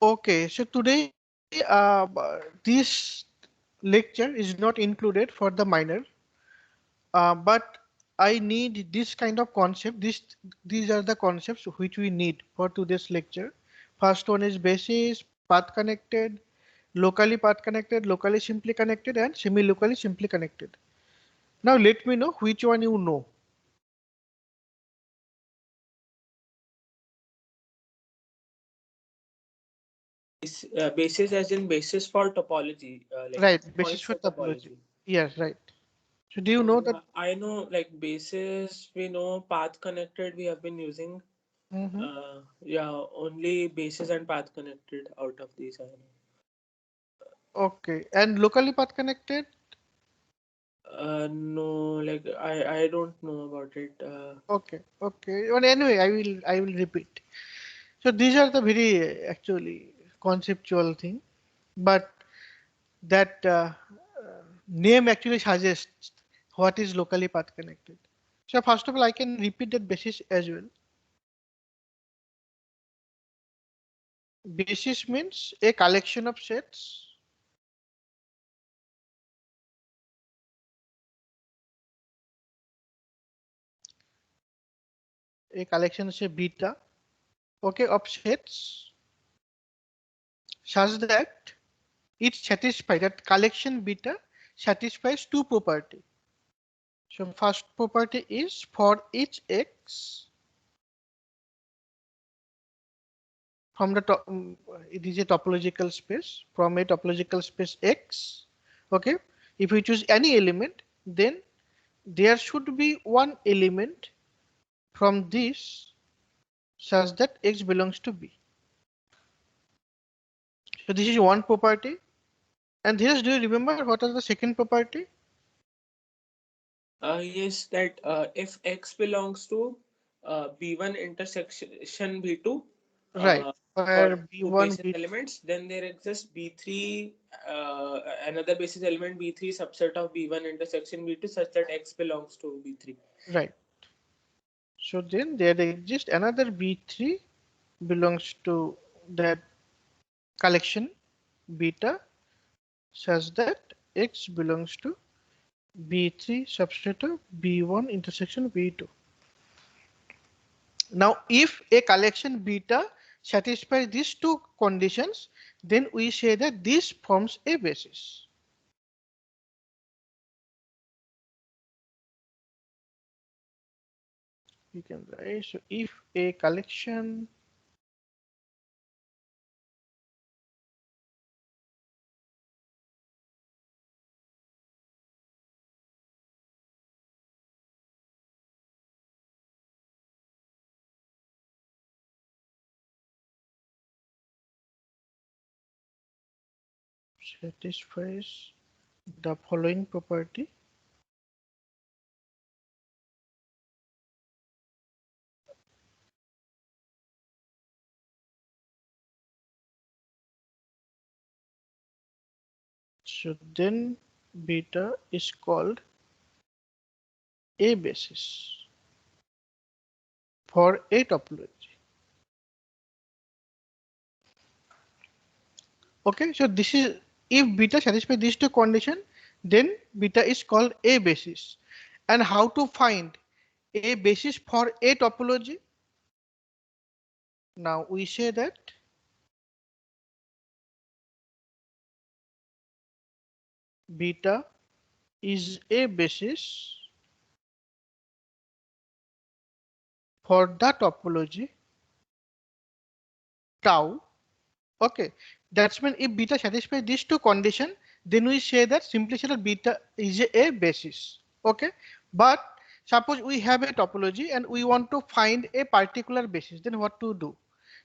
Okay, so today this lecture is not included for the minor, but I need this kind of concept. These are the concepts which we need for today's lecture. First one is basis, path connected, locally simply connected, and semi-locally simply connected. Now let me know which one you know. Basis as in basis for topology, like Right, basis points for for topology. topology. Yes, right. So do you know that? Yeah, I know like basis, we know path connected we have been using. Mhm. Yeah, only basis and path connected out of these I know. Okay, and locally path connected. No, like I don't know about it. Okay, okay. But anyway, I will repeat. So these are the very actually conceptual thing, but that name actually suggests what is locally path connected. So first of all, I can repeat that basis as well. Basis means a collection of sets. A collection say beta, okay, of sets such that it satisfies that collection beta satisfies two property. So first property is for each x from the it is a topological space from a topological space X. Okay, if we choose any element, then there should be one element from this such that X belongs to B. So this is one property. And here, do you remember what is the second property? Yes, that if X belongs to B1 intersection B2 Right, for where two B1, basis B2. elements, then there exists B3, another basis element B3 subset of B1 intersection B2 such that X belongs to B3. Right. So then there exists another B3 belongs to that collection beta such that X belongs to B3 subset of B1 intersection B2. Now, if a collection beta satisfies these two conditions, then we say that this forms a basis. You can write, so if a collection satisfies the following property, so then beta is called a basis for a topology. Okay, so this is if beta satisfies these two conditions, then beta is called a basis. And how to find a basis for a topology? Now we say that beta is a basis for the topology tau. Okay, that's when if beta satisfies these two conditions, then we say that simply say that beta is a basis. Okay, but suppose we have a topology and we want to find a particular basis, then what to do?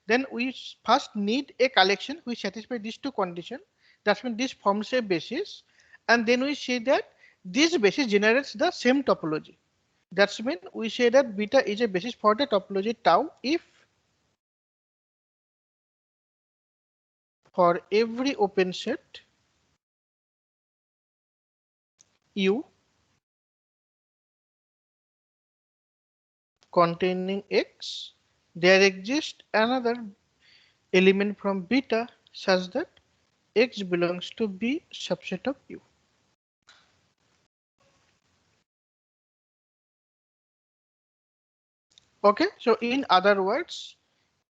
Then we first need a collection which satisfies these two conditions. That's when this forms a basis, and then we say that this basis generates the same topology. That's when we say that beta is a basis for the topology tau if for every open set U containing X, there exists another element from beta such that X belongs to B subset of U. Okay, so in other words,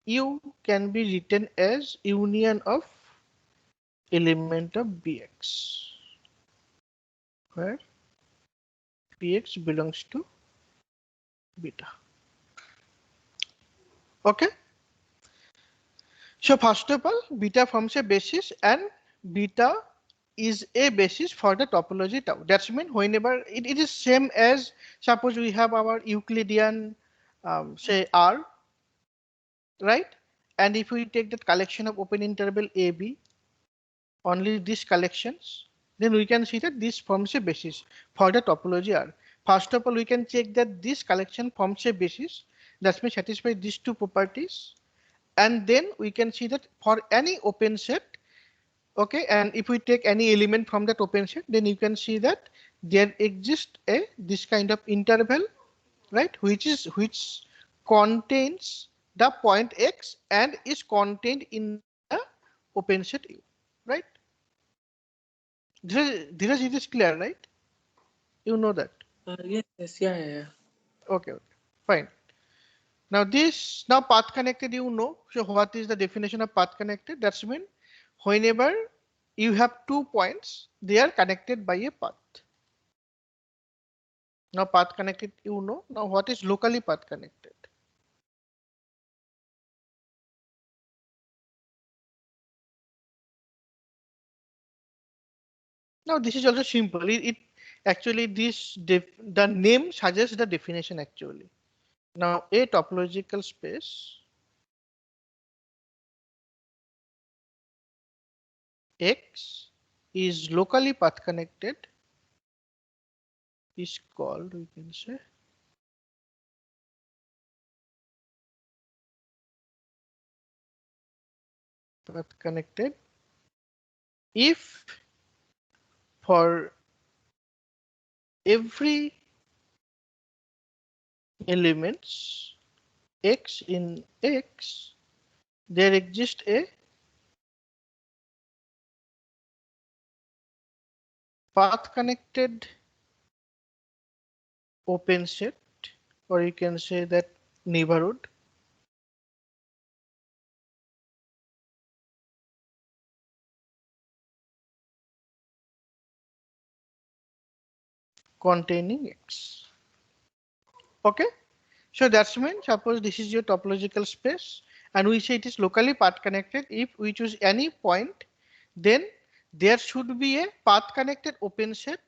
U can be written as union of element of Bx, where Bx belongs to beta. Okay, so first of all, beta forms a basis and beta is a basis for the topology tau. That's mean whenever it is same as suppose we have our Euclidean say R, right? And if we take that collection of open interval AB, only these collections, then we can see that this forms a basis for the topology R. First of all, we can check that this collection forms a basis. That means satisfy these two properties. And then we can see that for any open set, okay, and if we take any element from that open set, then you can see that there exists a this kind of interval, right, which contains the point X and is contained in the open set U, right? Dheeraj, it is clear, right? You know that. Yes, yes, yeah, yeah, yeah. Okay, okay, fine. Now this now path connected, you know. So what is the definition of path connected? That's mean whenever you have 2 points, they are connected by a path. Now path connected, you know. Now what is locally path connected? Now this is also simple. It actually the name suggests the definition actually. Now a topological space X is locally path connected is called, we can say, path connected if for every elements X in X there exists a path connected open set, or you can say that neighborhood containing X. Okay, so that's mean suppose this is your topological space and we say it is locally path connected. If we choose any point, then there should be a path connected open set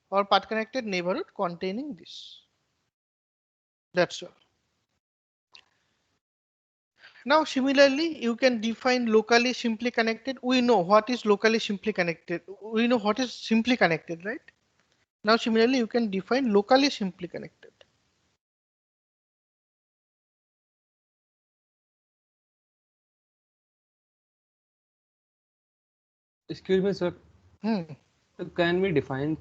or path connected neighborhood containing this. That's all. Now similarly, you can define locally simply connected. We know what is locally simply connected. We know what is simply connected, right? Now similarly, you can define locally simply connected. Excuse me, sir. Hmm. Can we define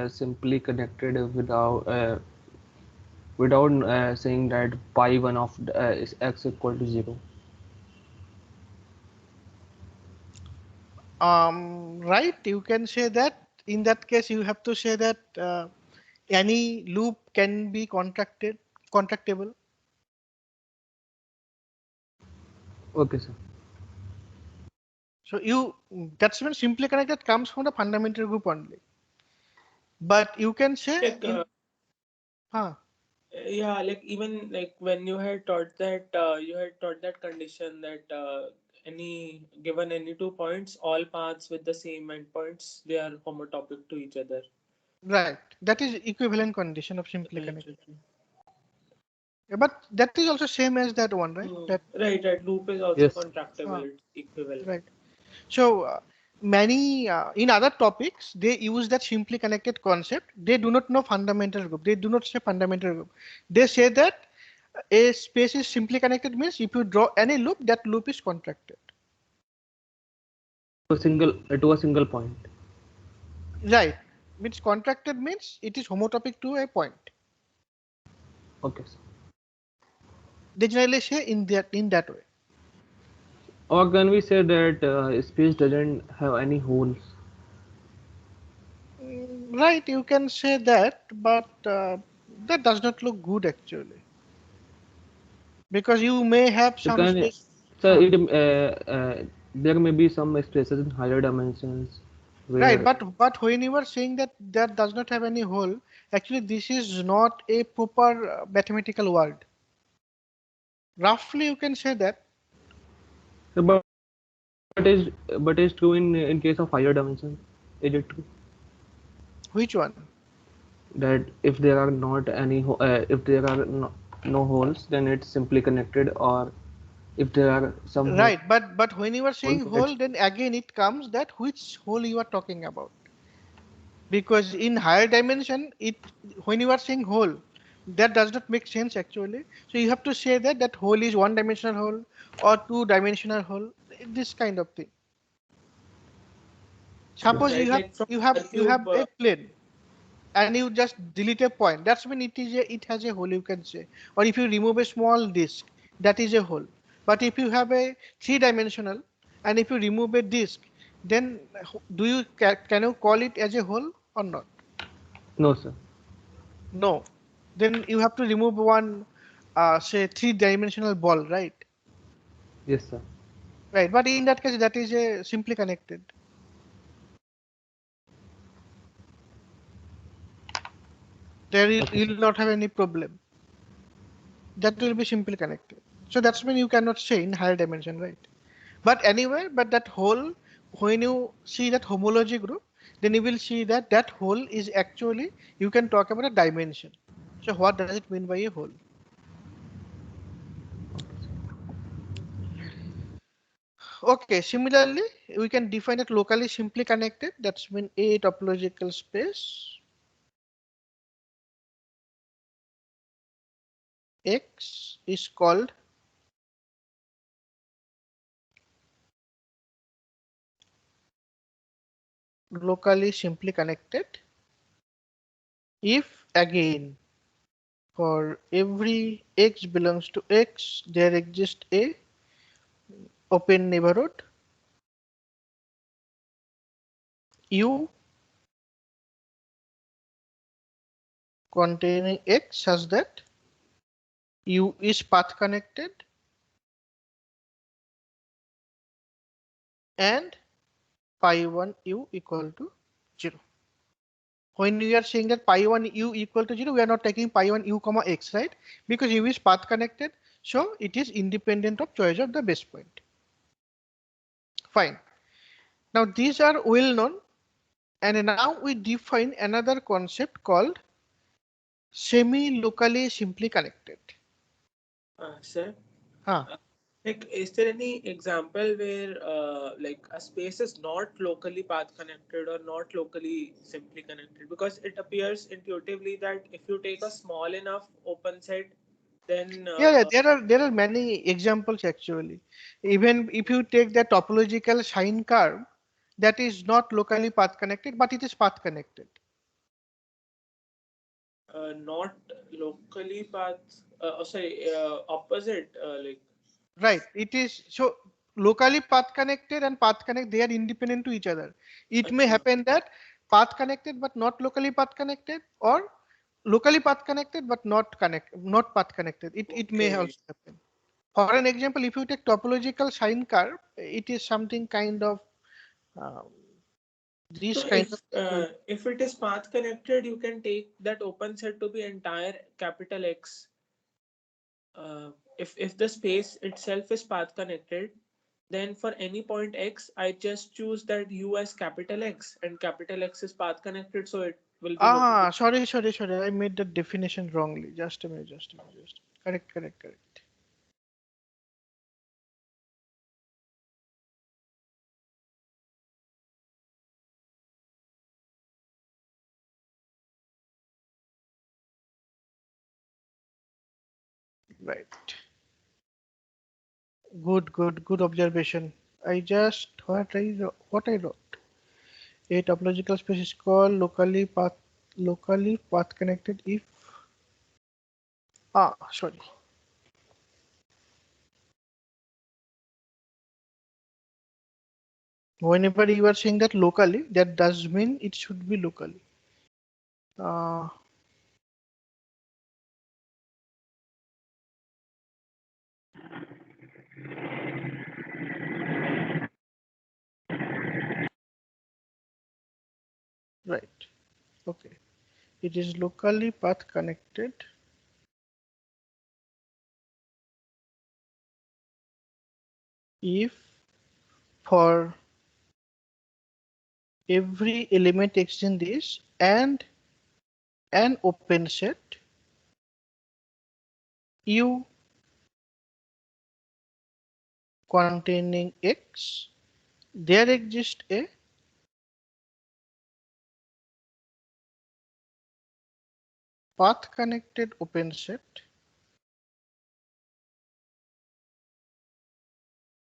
simply connected without saying that pi one of is x equal to 0? Right. You can say that. In that case, you have to say that any loop can be contractable. Okay, sir. So that's when simply connected comes from the fundamental group only. But you can say Like, in huh, yeah, like even like when you had taught that condition that any given any 2 points, all paths with the same endpoints, they are homotopic to each other. right. That is equivalent condition of simply Right, connected. right, right. Yeah, but that is also same as that one, right? Hmm. That Right, right. Loop is also Yes. contractible. It's equivalent. right. So many in other topics they use that simply connected concept. They do not know fundamental group. They do not say fundamental group. They say that a space is simply connected means if you draw any loop, that loop is contracted. To a single point. Right. Means contracted means it is homotopic to a point. Okay, sir. They generally say in that way. Or can we say that space doesn't have any holes? Right, you can say that, but that does not look good actually, because you may have So some can space. so Huh. it there may be some spaces in higher dimensions Right, where but when you are saying that that does not have any hole, actually this is not a proper mathematical word. Roughly, you can say that. but is true in case of higher dimensions. Is it true Which one? that if there are not any if there are no holes, then it's simply connected, or if there are some Right, but when you are holes, saying then it's hole, then again it comes that which hole you are talking about. Because in higher dimension, it when you are saying hole, that does not make sense actually. So you have to say that that hole is one dimensional hole or two dimensional hole. This kind of thing. yes. Suppose right? you have Like from you have R you have cube. a plane and you just delete a point. That's when it has a hole, you can say. Or if you remove a small disk, that is a hole. But if you have a three-dimensional and if you remove a disk, then can you call it as a hole or not? No, sir. No. Then you have to remove one, say, three-dimensional ball, right? Yes, sir. Right. But in that case, that is a simply connected. There Okay, you sir. will not have any problem. That will be simply connected. So that's when you cannot say in higher dimension, right? But anyway, but that whole, when you see that homology group, then you will see that that whole is actually, you can talk about a dimension. So what does it mean by a whole? Okay, similarly, we can define it locally simply connected. That's mean a topological space X is called locally simply connected if again for every X belongs to X, there exists a open neighborhood U containing X such that U is path connected and pi1 U equal to 0. When we are saying that pi1 U equal to 0, we are not taking pi1 U comma X, right? Because U is path connected, so it is independent of choice of the base point. Fine. Now these are well known, and now we define another concept called semi-locally simply connected. Sir, Huh. uh, like, is there any example where like a space is not locally path connected or not locally simply connected? Because it appears intuitively that if you take a small enough open set, then Yeah, there are many examples actually. Even if you take the topological sine curve, that is not locally path connected, but it is path connected. not locally path. Sorry, opposite. Like, Right. It is so locally path connected and path connect, they are independent to each other. It may acha. happen that path connected but not locally path connected, or locally path connected but not path connected. It may Okay. also happen. For an example, if you take topological sine curve, it is something kind of uh, this So kind of thing will. if it is path connected, you can take that open set to be entire capital X. If the space itself is path connected, then for any point X, I just choose that U as capital X, and capital X is path connected, so it will be locally. Sorry. I made the definition wrongly. Just a minute, just. Correct. Right. Good observation. I just what I wrote. A topological space is called locally path connected if sorry. Whenever you are saying that locally, that does mean it should be locally. Uh, right. Okay. It is locally path connected if for every element x in this and an open set u containing x, there exists a path connected open set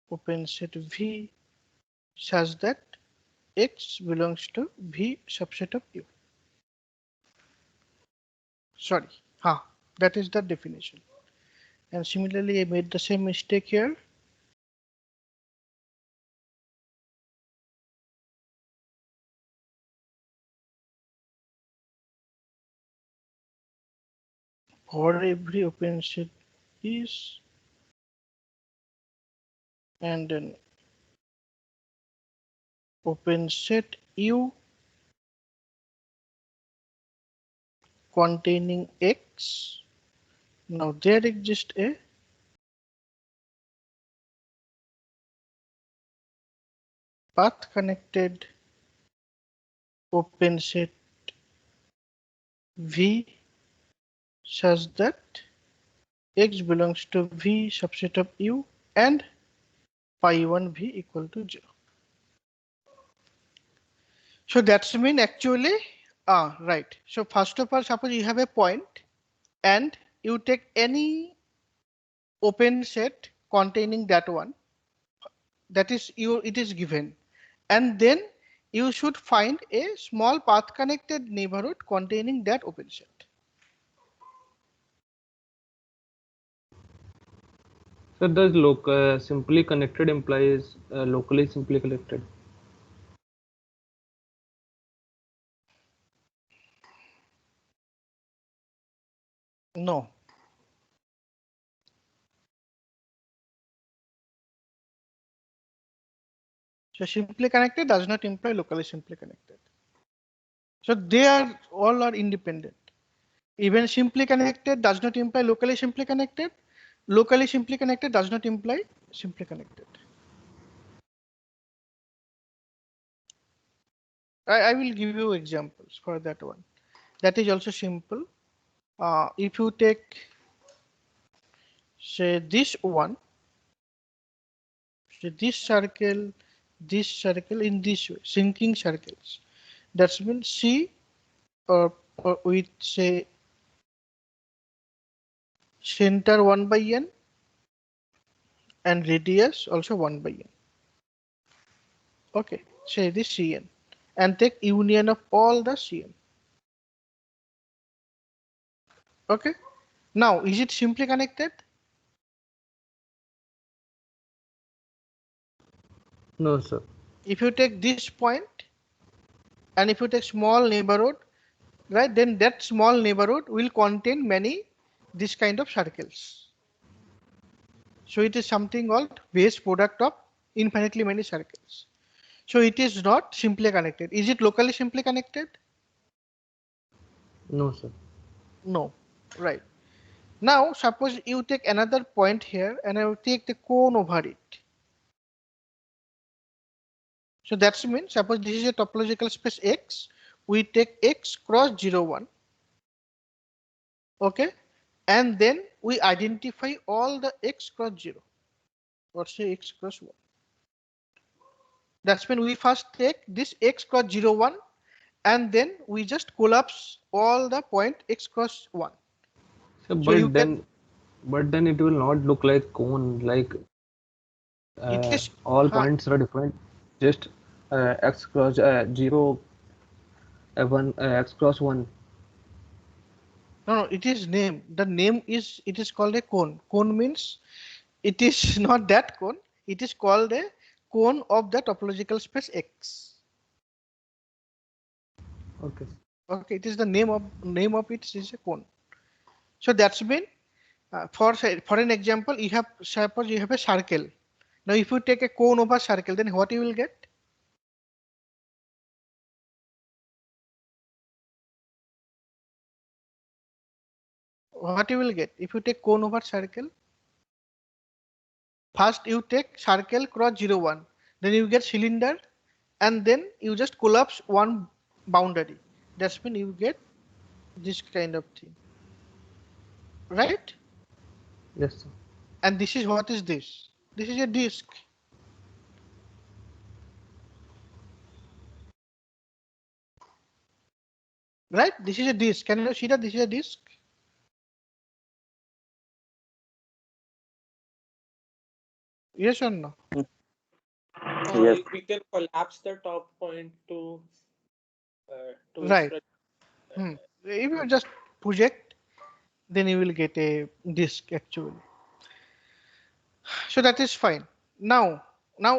V such that x belongs to V subset of U. Sorry, that is the definition. And similarly, I made the same mistake here. For every open set is and an open set U containing X. Now there exists a path connected open set V such that X belongs to V subset of U and pi1 V equal to 0. So that's mean actually, right. So first of all, suppose you have a point and you take any open set containing that one, that is it is given, and then you should find a small path connected neighborhood containing that open set. So does simply connected implies locally simply connected? No. So simply connected does not imply locally simply connected. So they are all are independent. Even simply connected does not imply locally simply connected. Locally simply connected does not imply simply connected. I will give you examples for that one. That is also simple. If you take, say, this one, say this circle in this way, sinking circles. That means C or with say center 1 by n and radius also 1 by n. Okay, say this Cn and take union of all the Cn. Okay, now is it simply connected? No, sir. If you take this point and if you take small neighborhood, right, then that small neighborhood will contain many this kind of circles. So it is something called base product of infinitely many circles. So it is not simply connected. Is it locally simply connected? No, sir. No. Right. Now suppose you take another point here and I will take the cone over it. So that's means suppose this is a topological space X. We take X cross 0, 1. Okay. And then we identify all the X cross 0 or say X cross 1. That's when we first take this X cross 0, 1 and then we just collapse all the point X cross 1. So, So you can, but then it will not look like cone. Like it is, all points are different. Just x cross 0, 1, x cross 1. no, it is name. The name is, it is called a cone. Cone means it is not that cone. It is called a cone of the topological space X. Okay. Okay, it is the name of it is a cone. So that's been for an example, you have suppose you have a circle. Now, if you take a cone over circle, then what you will get? What you will get if you take cone over circle? First, you take circle cross 0, 1. Then you get cylinder, and then you just collapse one boundary. That's when you get this kind of thing, right? Yes, sir. And this is what is this? This is a disk, right? This is a disk. Can you see that this is a disk? Yes or no? Yes. We can collapse the top point to its Right. If you just project, then you will get a disk actually. So that is fine. Now,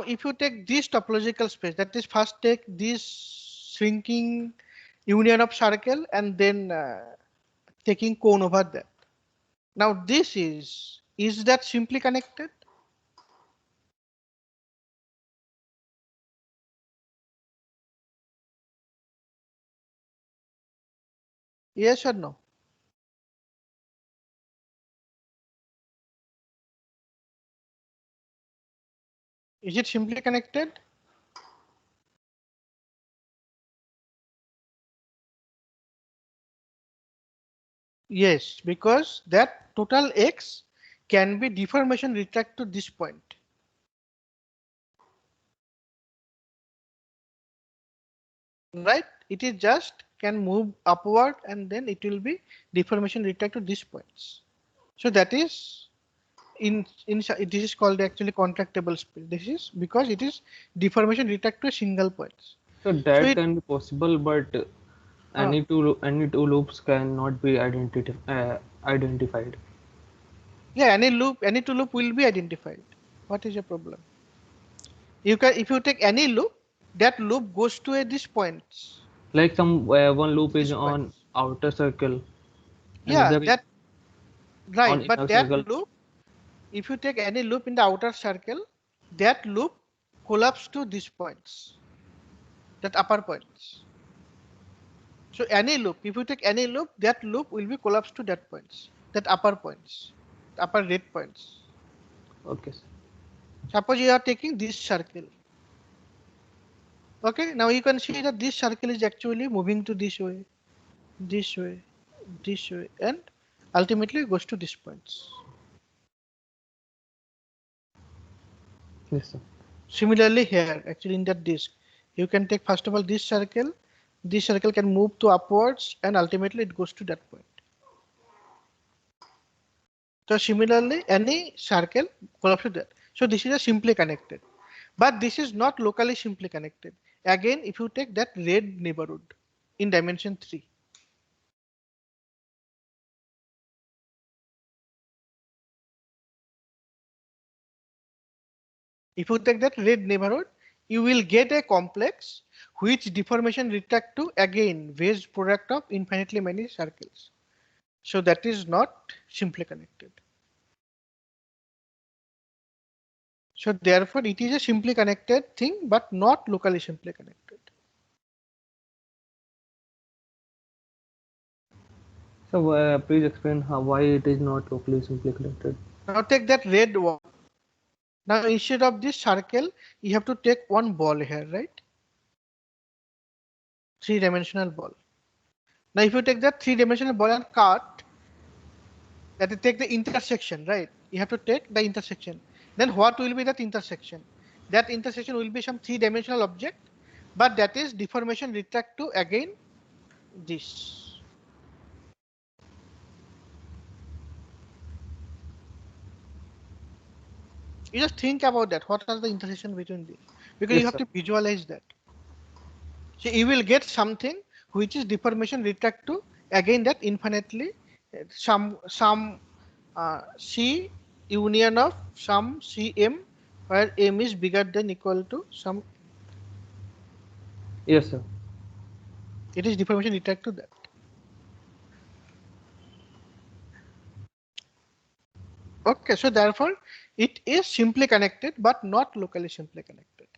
if you take this topological space, that is first take this shrinking union of circle and then taking cone over that. Now this is that simply connected? Yes or no? Is it simply connected? Yes, because that total X can be deformation retract to this point. Right? It is just can move upward and then it will be deformation retract to these points. So that is this is called actually contractible space. This is because it is deformation retract to a single point. So So that it can be possible, but uh, any two loops cannot be identified. yeah, any two loop will be identified. What is your problem? You can if you take any loop, that loop goes to a this points. Like some one loop is This on points. outer circle, Yeah, another is that right. on But inner that circle. loop, if you take any loop in the outer circle, that loop collapse to these points, that upper points. So any loop, if you take any loop, that loop will be collapsed to that points, that upper points, upper red points. Okay, sir. Suppose you are taking this circle. Okay, now you can see that this circle is actually moving to this way, this way, and ultimately goes to these points. Yes, sir. Similarly here, actually in that disk, you can take first of all this circle can move to upwards and ultimately it goes to that point. So similarly, any circle collapse to that. So this is a simply connected, but this is not locally simply connected. Again, if you take that red neighborhood in dimension 3, if you take that red neighborhood, you will get a complex which deformation retract to again Weiss product of infinitely many circles. So that is not simply connected. So therefore, it is a simply connected thing, but not locally simply connected. So please explain why it is not locally simply connected. Now take that red one. Now instead of this circle, you have to take one ball here, right? Three-dimensional ball. Now if you take that three-dimensional ball and cut, that is take the intersection, right? You have to take the intersection. Then what will be that intersection? That intersection will be some three-dimensional object, but that is deformation retract to again this. You just think about that. What are the intersection between these? Because you Yes, have sir. to visualize that. So you will get something which is deformation retract to again that infinitely some C union of some Cm where m is bigger than equal to some, Yes, sir. it is deformation retract to that. Okay, so therefore it is simply connected but not locally simply connected.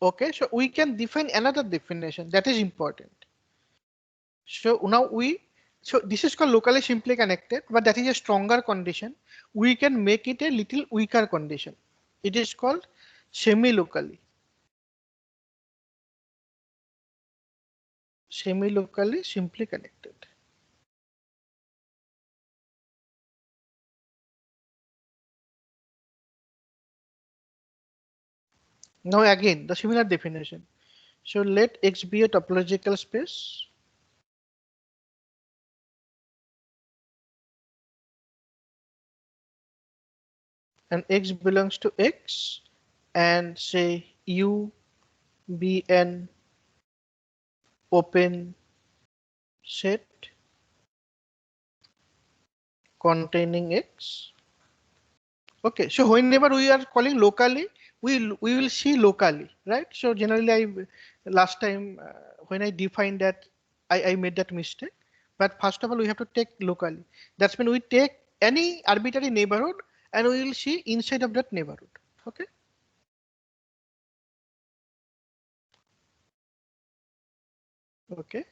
Okay, so we can define another definition that is important. So now so this is called locally simply connected, but that is a stronger condition. We can make it a little weaker condition. It is called semi-locally. Semi-locally simply connected. Now again, the similar definition. So let X be a topological space and X belongs to X and say U be an open set containing X. Okay, so whenever we are calling locally, we will see locally, right? So generally, last time when I defined that, I made that mistake. But first of all, we have to take locally. That's when we take any arbitrary neighborhood and we will see inside of that neighborhood. Okay. Okay.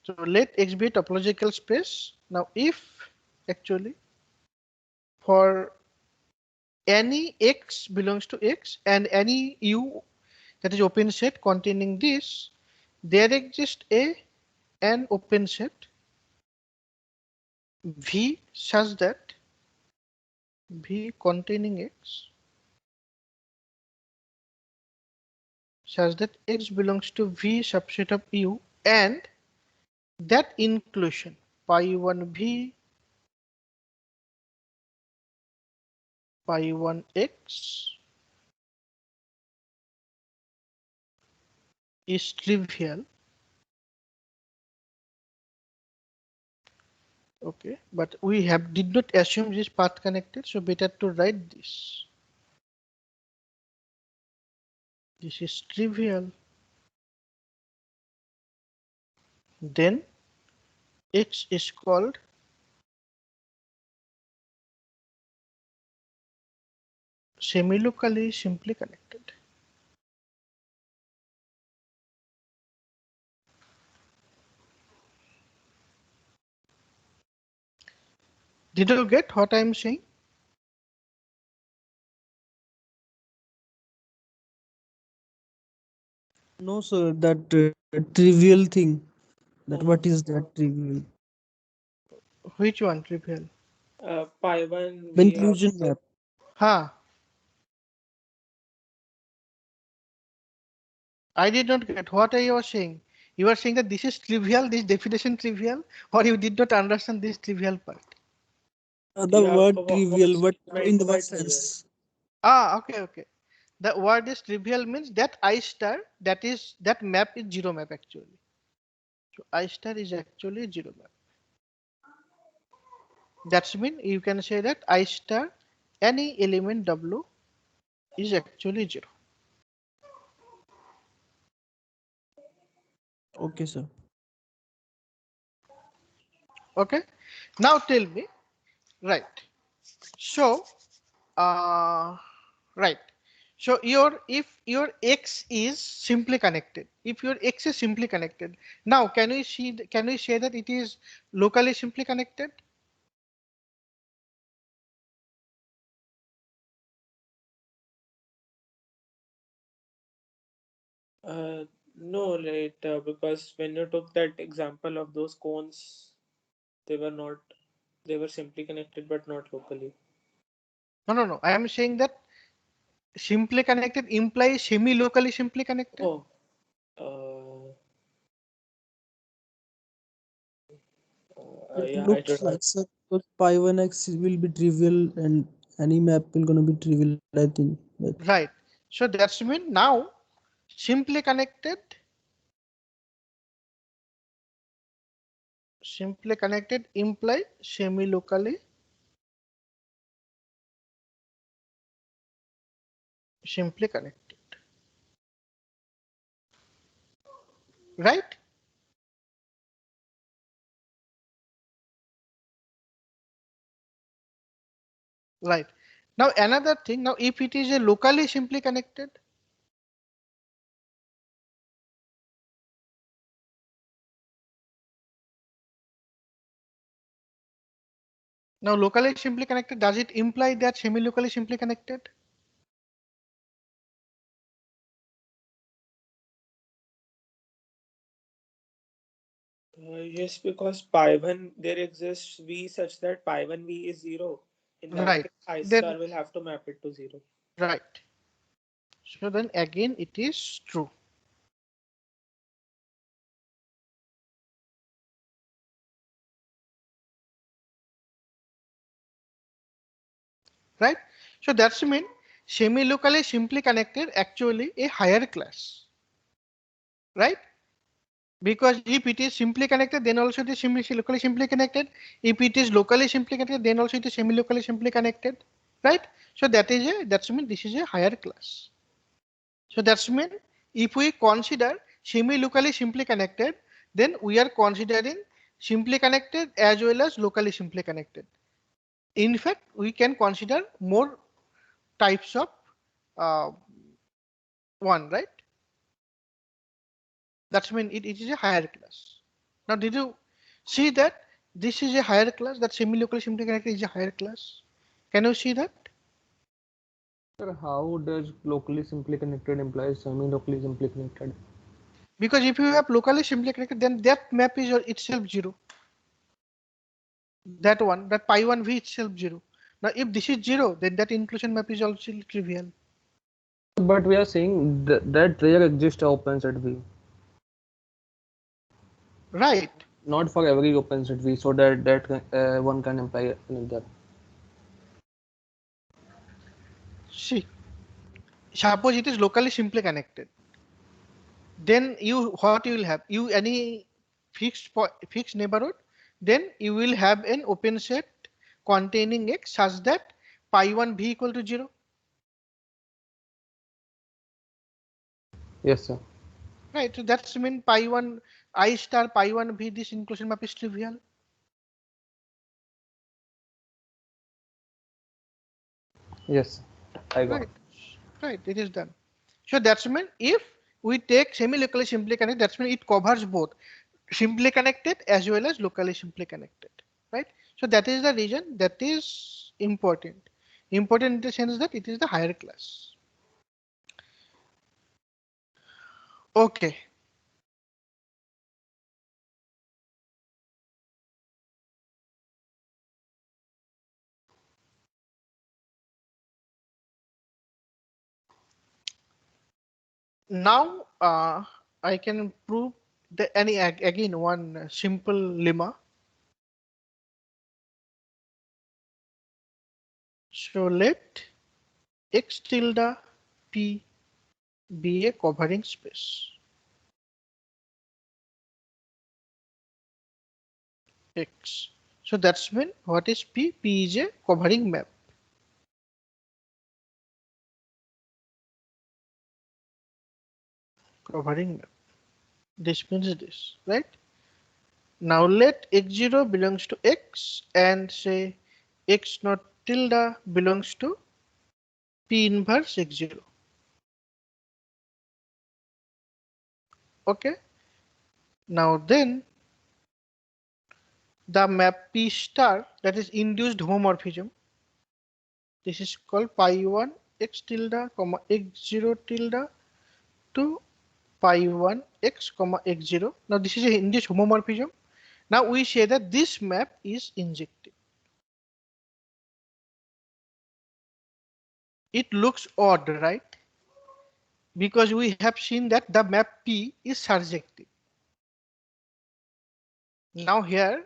So let X be a topological space. Now, if actually for any X belongs to X and any U that is open set containing this, there exists an open set V such that V containing X such that X belongs to V subset of U, and that inclusion pi 1 V pi 1 X is trivial. Okay, but we have did not assume this path connected, so better to write this. This is trivial. Then X is called semi-locally simply connected. Did you get what I am saying? No, sir, that trivial thing. That what Oh, is that trivial? Which one trivial? pi 1 The we have. inclusion map. Huh? I did not get what are you saying. You are saying that this is trivial, this definition trivial, or you did not understand this trivial part. The Yeah, word what's trivial, what in meant the by what trivial? sense? Ah, okay, okay. The word is trivial means that I star that map is zero map actually. So I star is actually zero map. That's mean you can say that I star any element W is actually zero. Okay, sir. Okay. Now tell me, right. So uh right. So your if your X is simply connected, if your X is simply connected, now can we say that it is locally simply connected? No, right, because when you took that example of those cones, they were not, they were simply connected but not locally. No, no, no. I am saying that simply connected implies semi-locally simply connected. Oh, uh, It yeah, I looks should have. like sir, because pi 1x will be trivial and any map will gonna be trivial, I think. That Right. So that's mean now simply connected simply connected imply semi-locally simply connected, right? Right. Now another thing, now if it is a locally simply connected, now locally simply connected, does it imply that semi-locally simply connected? Yes, because pi1 there exists v such that pi1v is 0. In that Right. case, I Then star will have to map it to 0. right. So then again it is true. Right? So that's mean semi-locally simply connected actually a higher class, right? Because if it is simply connected, then also it is locally simply connected. If it is locally simply connected, then also it is semi-locally simply connected, right? So that's mean this is a higher class. So that's mean if we consider semi-locally simply connected, then we are considering simply connected as well as locally simply connected. In fact, we can consider more types of uh, one, right? That's mean it is a higher class. Now, did you see that this is a higher class? That semi-locally simply connected is a higher class. Can you see that? Sir, how does locally simply connected implies semi-locally simply connected? Because if you have locally simply connected, then that map is itself zero. That one, that pi1 v itself zero. Now, if this is zero, then that inclusion map is also trivial. But we are saying that there exists a open set V, Right. not for every open set V, so that one can imply another. See, suppose it is locally simply connected. Then you what you will have? You any fixed neighborhood, then you will have an open set containing x such that pi1 v equal to 0. Yes, sir. Right. So that's mean pi1 I star pi1 v, this inclusion map is trivial. Yes, I got. Right. Right. It is done. So that's mean if we take semi-locally simply connected, that's mean it covers both simply connected as well as locally simply connected. Right. So that is the reason that is important. Important in the sense that it is the higher class. Okay. Now I can prove the any again one simple lemma. So let x tilde p be a covering space x. So that's mean what is p? P is a covering map. Covering map. This means this, right? Now let x0 belongs to x and say x not tilde belongs to p inverse x0. Okay. Now then the map P star, that is induced homomorphism. This is called pi1 x tilde comma x0 tilde to pi1 x comma x0. Now this is a induced homomorphism. Now we say that this map is injective. It looks odd, right? Because we have seen that the map P is surjective. Now here,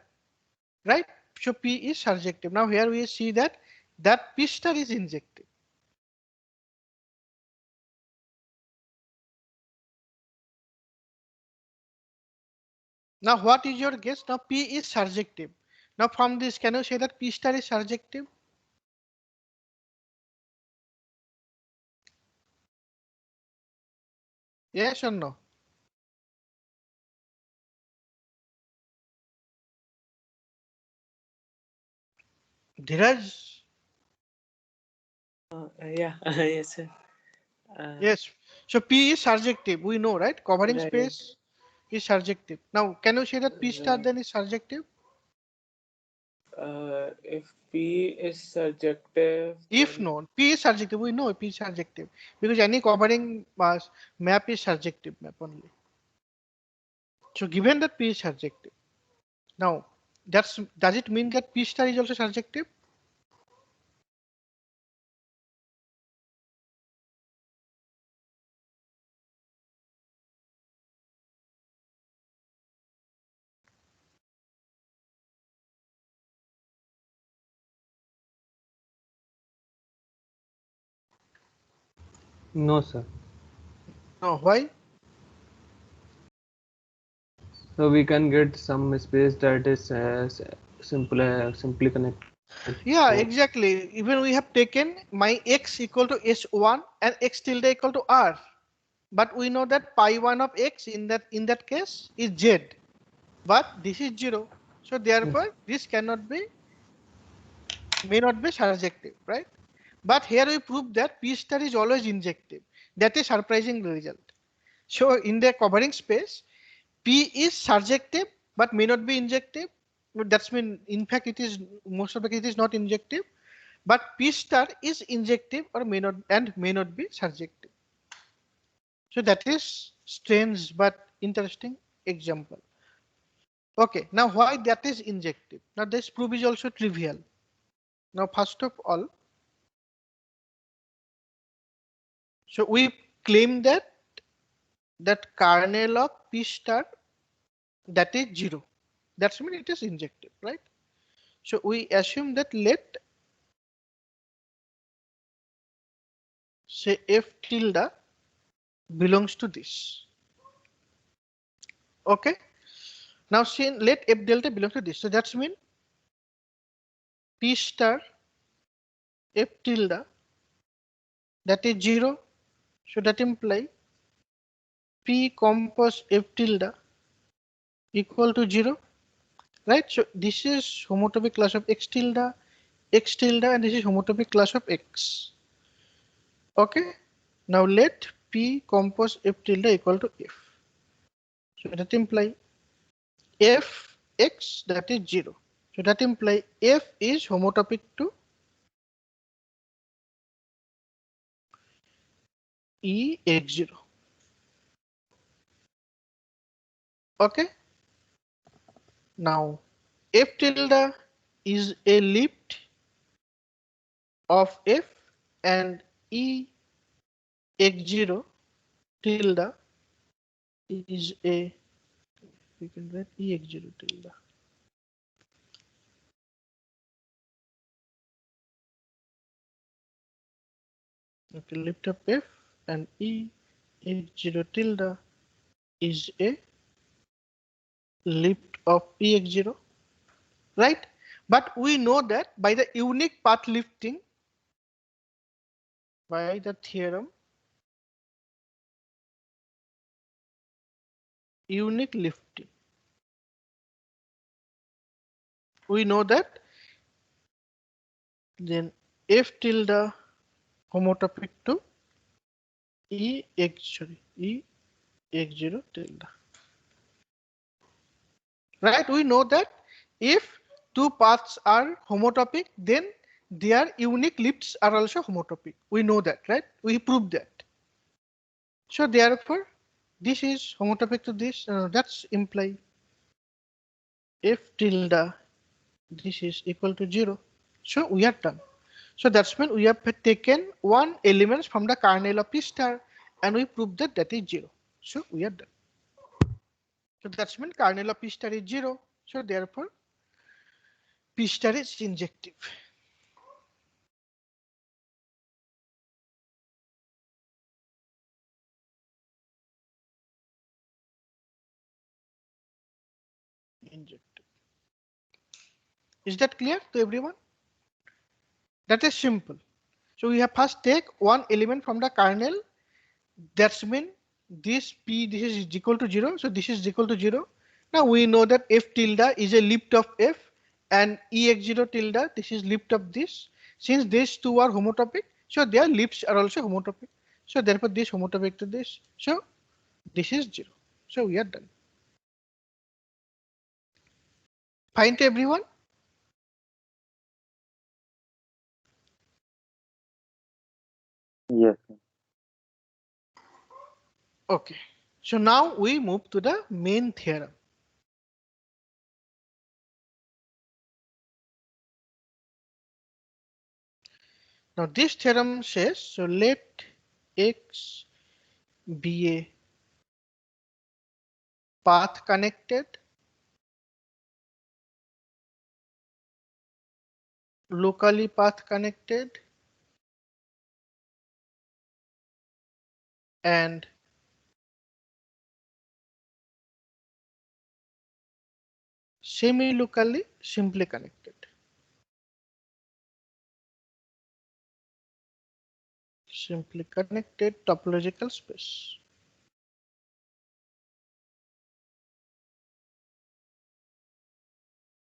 right? So P is surjective. Now here we see that P star is injective. Now what is your guess? Now P is surjective. Now from this, can you say that P star is surjective? Yes or no? Dheeraj? Yeah, yes, sir. Yes. So P is surjective. We know, right? Covering Right, space is surjective. Now, can you say that P star right. then is surjective? If P is surjective, If then no, P is surjective. We know P is surjective because any covering map is surjective map only. So given that P is surjective, now does it mean that P star is also surjective? No, sir. No. Why? So we can get some space that is simply connected. So Yeah, exactly. Even we have taken my x equal to s1 and x tilde equal to r. But we know that pi1 of x in that case is z. But this is 0. So yes, therefore this cannot be, may not be surjective, right? But here we prove that P star is always injective. That is surprising result. So in the covering space, P is surjective but may not be injective. That's mean in fact it is, most of the case it is not injective. But P star is injective or may not be surjective. So that is strange but interesting example. Okay, now why that is injective? Now this proof is also trivial. Now first of all, so we claim that kernel of P star that is 0. That's mean it is injective, right? So we assume that let say f tilde belongs to this. Okay. Now say let f delta belong to this. So that's mean P star f tilde that is 0. So that imply P compose f tilde equal to 0. Right? So this is homotopy class of x tilde, and this is homotopy class of x. Okay. Now let P compose f tilde equal to f. So that imply f x that is 0. So that imply f is homotopic to e x0. Okay. Now f tilde is a lift of f, and e x0 tilde is a, we can write e x0 tilde. Okay, lift of f and e x0 tilde is a lift of ex0, right? But we know that by the unique path lifting, by the theorem, unique lifting, we know that then f tilde homotopic to e x0 tilde, right? We know that if two paths are homotopic, then their unique lifts are also homotopic. We know that, right? We prove that. So therefore, this is homotopic to this. That's imply f tilde this is equal to 0. So we are done. So that's mean we have taken one element from the kernel of P star and we prove that that is 0. So we are done. So that's mean kernel of P star is 0. So therefore P star is injective. injected. Is that clear to everyone? That is simple. So we have first take one element from the kernel. That's mean this P, this is equal to 0. So this is equal to 0. Now we know that F tilde is a lift of F and EX0 tilde, this is lift of this. Since these two are homotopic, so their lifts are also homotopic. So therefore this homotopic to this. So this is 0. So we are done. Fine to everyone? Yes. Okay. So now we move to the main theorem. Now this theorem says, so let X be a path connected, locally path connected, and semi-locally simply connected. Simply connected topological space.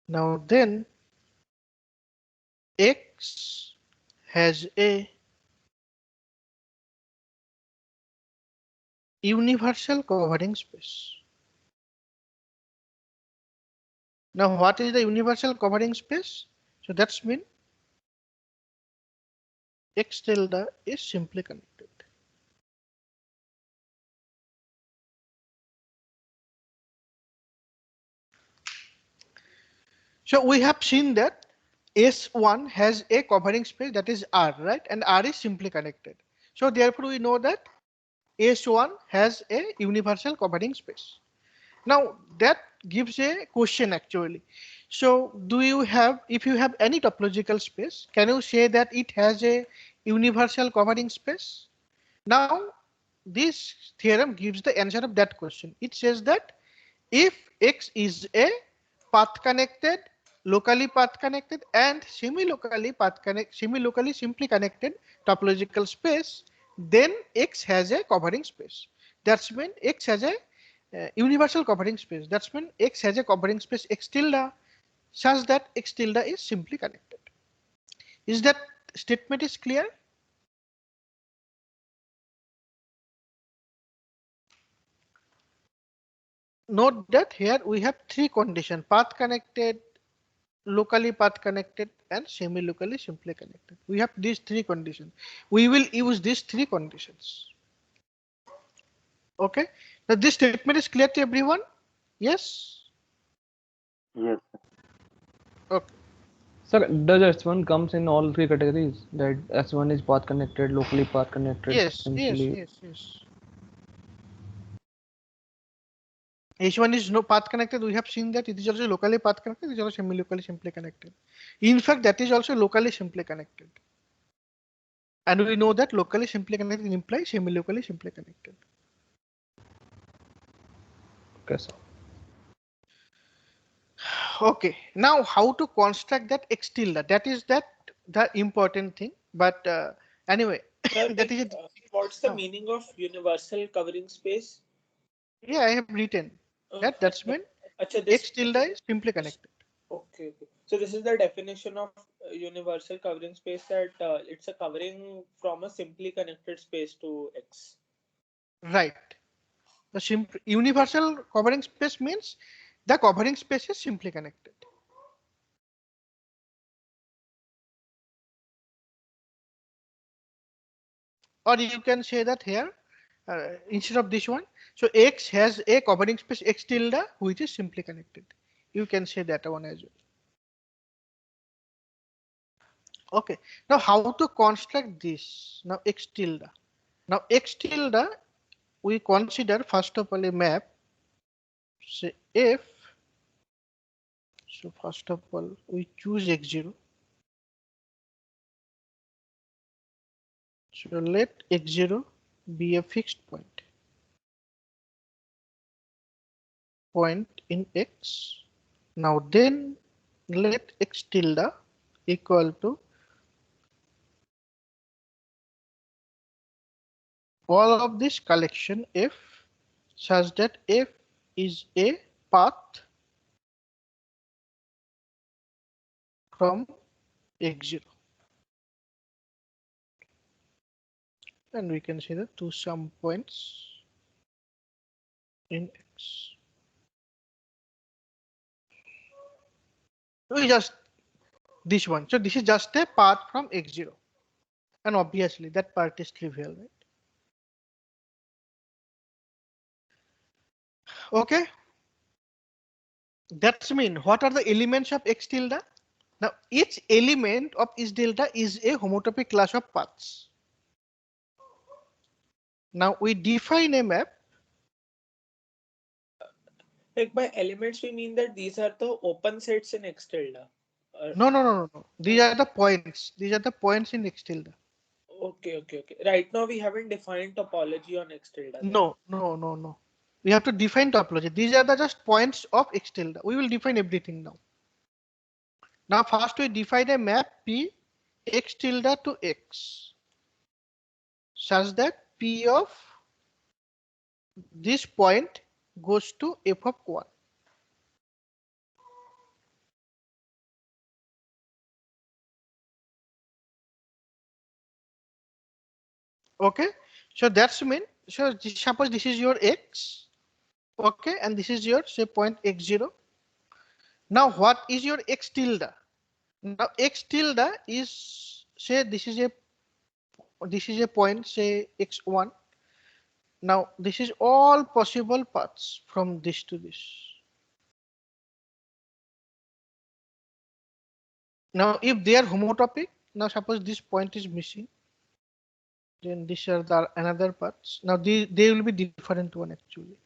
Now then X has a universal covering space. Now what is the universal covering space? So that's mean X tilde is simply connected. So we have seen that S1 has a covering space, that is R, right? And R is simply connected. So therefore we know that S1 has a universal covering space. Now that gives a question actually. So do you have, if you have any topological space, can you say that it has a universal covering space? Now this theorem gives the answer of that question. It says that if X is a path connected, locally path connected, and semi-locally simply connected topological space, then X has a covering space. That's when X has a universal covering space. That's when X has a covering space X tilde such that X tilde is simply connected. Is that statement is clear? Note that here we have three conditions: path connected, locally path connected, and semi-locally simply connected. We have these three conditions. We will use these three conditions. Okay. Now this statement is clear to everyone? Yes. Yes. Okay. Sir, does S1 comes in all three categories? That S1 is path connected, locally path connected, Yes. Yes. simply. Yes. Yes. H1 is no path connected. We have seen that it is also locally path connected. It is also semi-locally simply connected. In fact, that is also locally simply connected. And we know that locally simply connected implies semi-locally simply connected. Okay, sir. Okay, now how to construct that X tilde? That is the important thing. But anyway, that is a What's the uh, meaning of universal covering space? yeah, I have written Uh, that. That's mean Acha, X tilde is simply this connected. okay, okay. So this is the definition of universal covering space, that it's a covering from a simply connected space to X. Right. The universal covering space means the covering space is simply connected. Or you can say that here instead of this one. So X has a covering space X tilde which is simply connected. You can say that one as well. Okay. Now how to construct this? Now X tilde. Now X tilde we consider first of all a map. Say if, so first of all we choose X0. So let X0 be a fixed point in X. Now then let x tilde equal to all of this collection f such that f is a path from x0, and we can say that to some points in x. We just this one. So this is just a path from x0, and obviously that part is trivial, right? Okay, that's mean what are the elements of x tilde? Now each element of x tilde is a homotopy class of paths. Now we define a map. Like by elements, we mean that these are the open sets in X tilde. No, no, no, no, no. These are the points. These are the points in x tilde. Okay, okay, okay. Right now we haven't defined topology on X tilde then. No, no, no, no. We have to define topology. These are the just points of x tilde. We will define everything now. Now first we define a map P x tilde to x such that P of this point goes to f of 1. Okay, so that's mean, so suppose this is your x, okay, and this is your say point x0. Now what is your x tilde? Now x tilde is say this is a point say x1. Now this is all possible paths from this to this. Now if they are homotopic, now suppose this point is missing, then these are the another paths. Now they will be different one actually.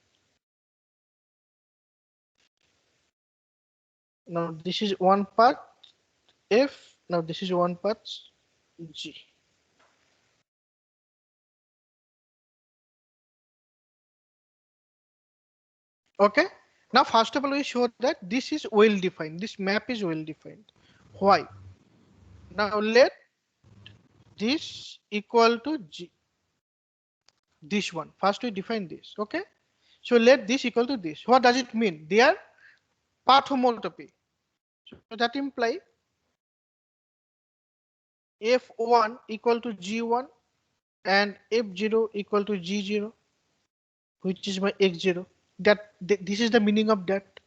Now this is one path F. Now this is one path G. Okay. Now first of all we show that this is well defined. This map is well defined. Why? Now let this equal to G. This one. First we define this. Okay. So let this equal to this. What does it mean? They are path homotopy. So that implies F1 equal to G1 and F0 equal to G0, which is my X0. That this is the meaning of that.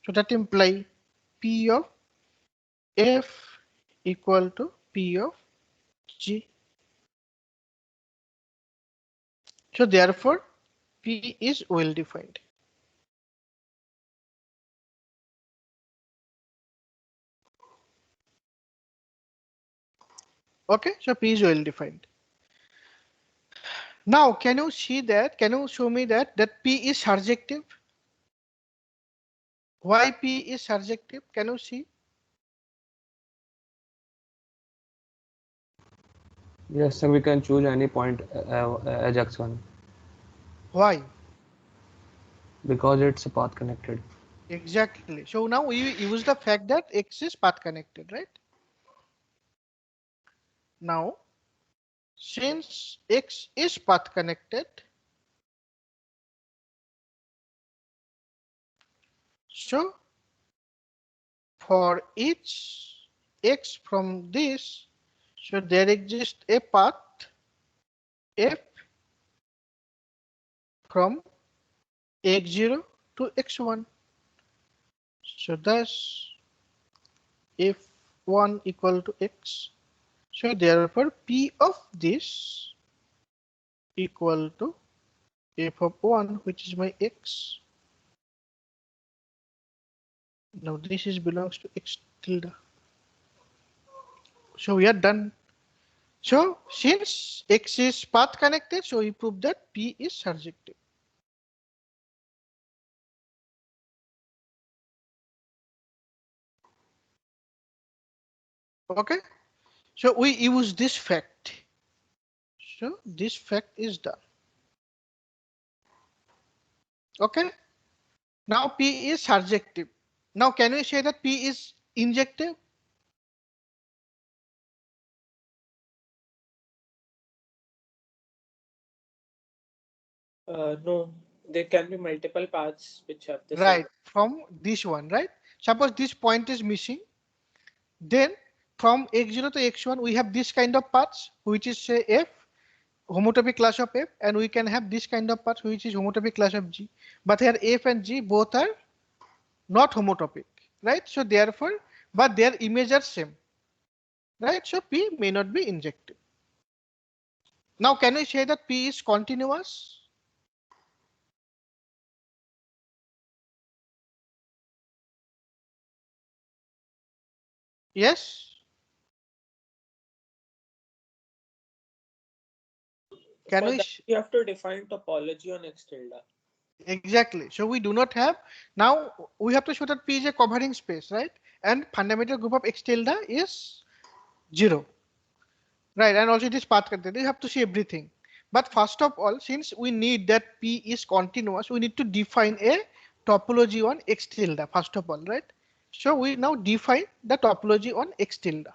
So that implies P of F equal to P of G. So therefore P is well defined. Okay, so P is well defined. Now can you see that? Can you show me that P is surjective? Why P is surjective? Can you see? Yes, so we can choose any point as x1 Why? because it's a path connected. Exactly. So now we use the fact that X is path connected, right? Now, since X is path connected, so for each X from this, so there exists a path F from X0 to X1. So thus F1 equal to X. So therefore P of this equal to F of 1, which is my X. Now this is belongs to X tilde. So we are done. So since X is path connected, so we prove that P is surjective. Okay. So we use this fact. So this fact is done. Okay. Now P is surjective. Now can we say that P is injective? No, there can be multiple paths which have the same. Right, from this one, right? Suppose this point is missing, then from x0 to x1 we have this kind of paths which is say F, homotopy class of F, and we can have this kind of paths which is homotopy class of G. But here F and G both are not homotopic, right? So therefore, but their image are same, right? So P may not be injective. Now can we say that P is continuous? Yes. Can For we? that, you have to define topology on X tilde. Exactly. So we do not have, now we have to show that P is a covering space, right? And fundamental group of X tilde is 0, right? And also it is path content. You have to see everything. But first of all, since we need that P is continuous, we need to define a topology on X tilde first of all, right? So we now define the topology on X tilde.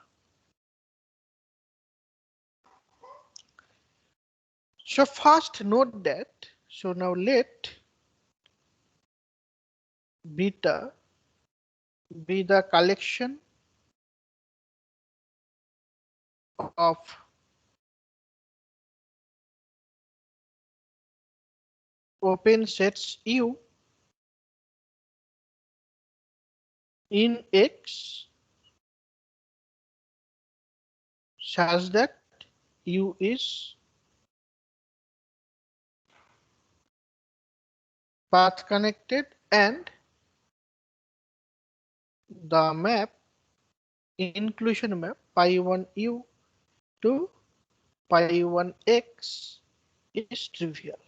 So first note that, so now let beta be the collection of open sets U in X such that U is path connected and the map inclusion map pi1 U to pi1 X is trivial.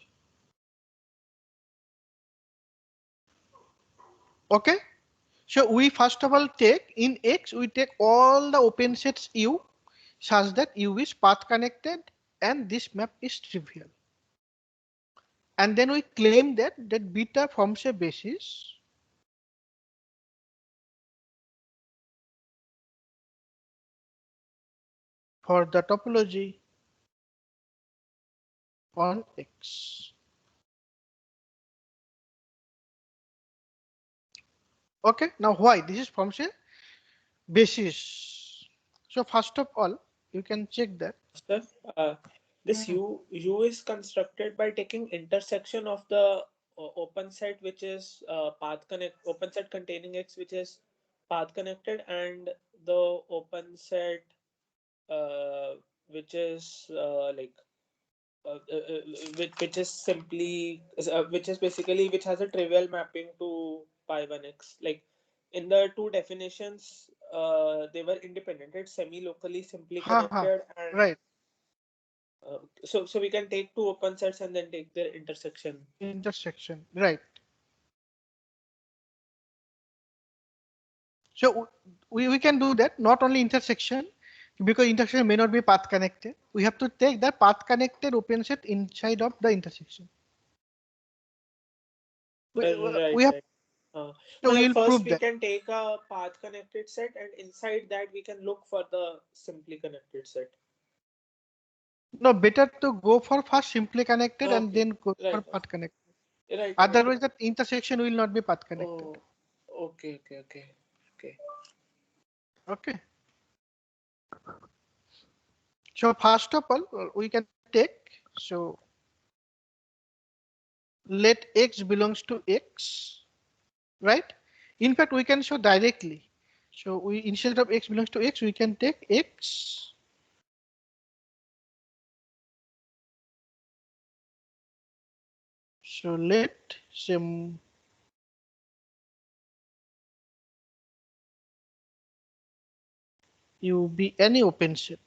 Okay. So we first of all take in X, we take all the open sets U such that U is path connected and this map is trivial. And then we claim that beta forms a basis for the topology on X. Okay, now why? This is forms a basis. So first of all, you can check that. Sir, this U is constructed by taking intersection of the open set which is path connect open set containing X which is path connected and the open set uh, which is which is simply which is basically which has a trivial mapping to pi1x. Like in the two definitions, they were independent. It's semi-locally simply Ha ha. connected, and Right. so we can take two open sets and then take their intersection. Intersection. Right. So we can do that. Not only intersection, because intersection may not be path connected. We have to take the path connected open set inside of the intersection. Right, We have right. so we No, will first prove we that. can take a path connected set, and inside that we can look for the simply connected set. No, better to go for first simply connected and Okay, then go for right, path connected. right, right. Otherwise, that intersection will not be path connected. Oh, okay. Okay. So first of all, we can take, so let X belongs to X, right? In fact, we can show directly. So we, instead of X belongs to X, we can take X. So let some U be any open set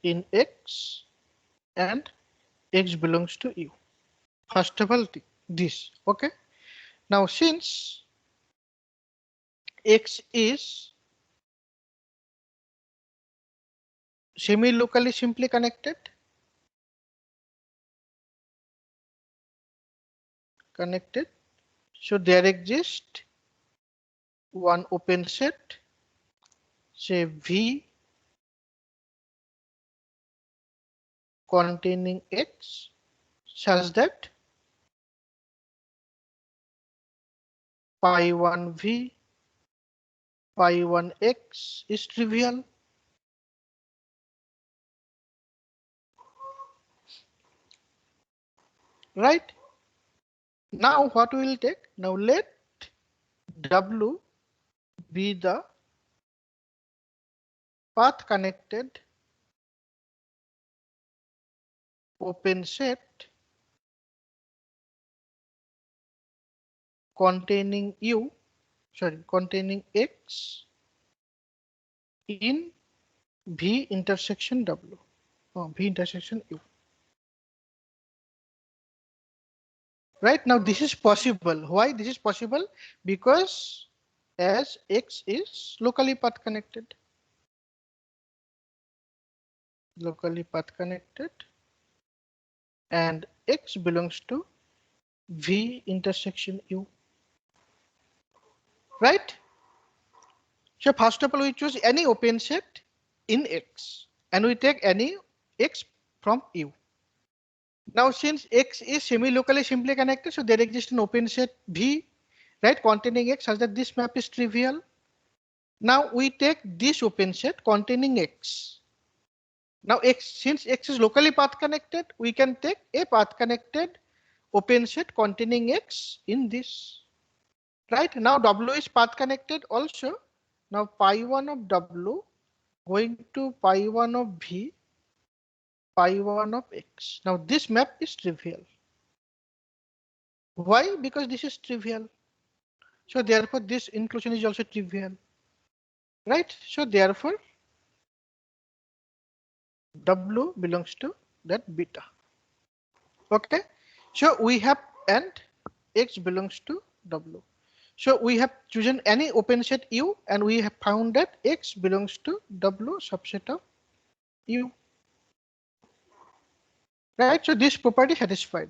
in X, and X belongs to U. First of all, this, okay? Now since X is semi-locally simply connected, So there exists one open set, say V containing X, such that pi1V, pi1X is trivial. Right? Now what we will take? Now let W be the path connected open set containing containing X in V intersection W, V intersection U. Right, now this is possible. Why this is possible? Because as X is locally path connected. Locally path connected and X belongs to V intersection U. Right? So first of all we choose any open set in X and we take any X from U. Now since X is semi-locally simply connected, so there exists an open set V, right, containing X such that this map is trivial. Now we take this open set containing X. Now X, since X is locally path connected, we can take a path connected open set containing X in this. Right, now W is path connected also. Now pi1 of W going to pi1 of V, pi1 of X. Now this map is trivial. Why? Because this is trivial. So therefore this inclusion is also trivial. Right? So therefore W belongs to that beta. Okay. So we have and X belongs to W. So we have chosen any open set U and we have found that X belongs to W subset of U. Right. So this property satisfied.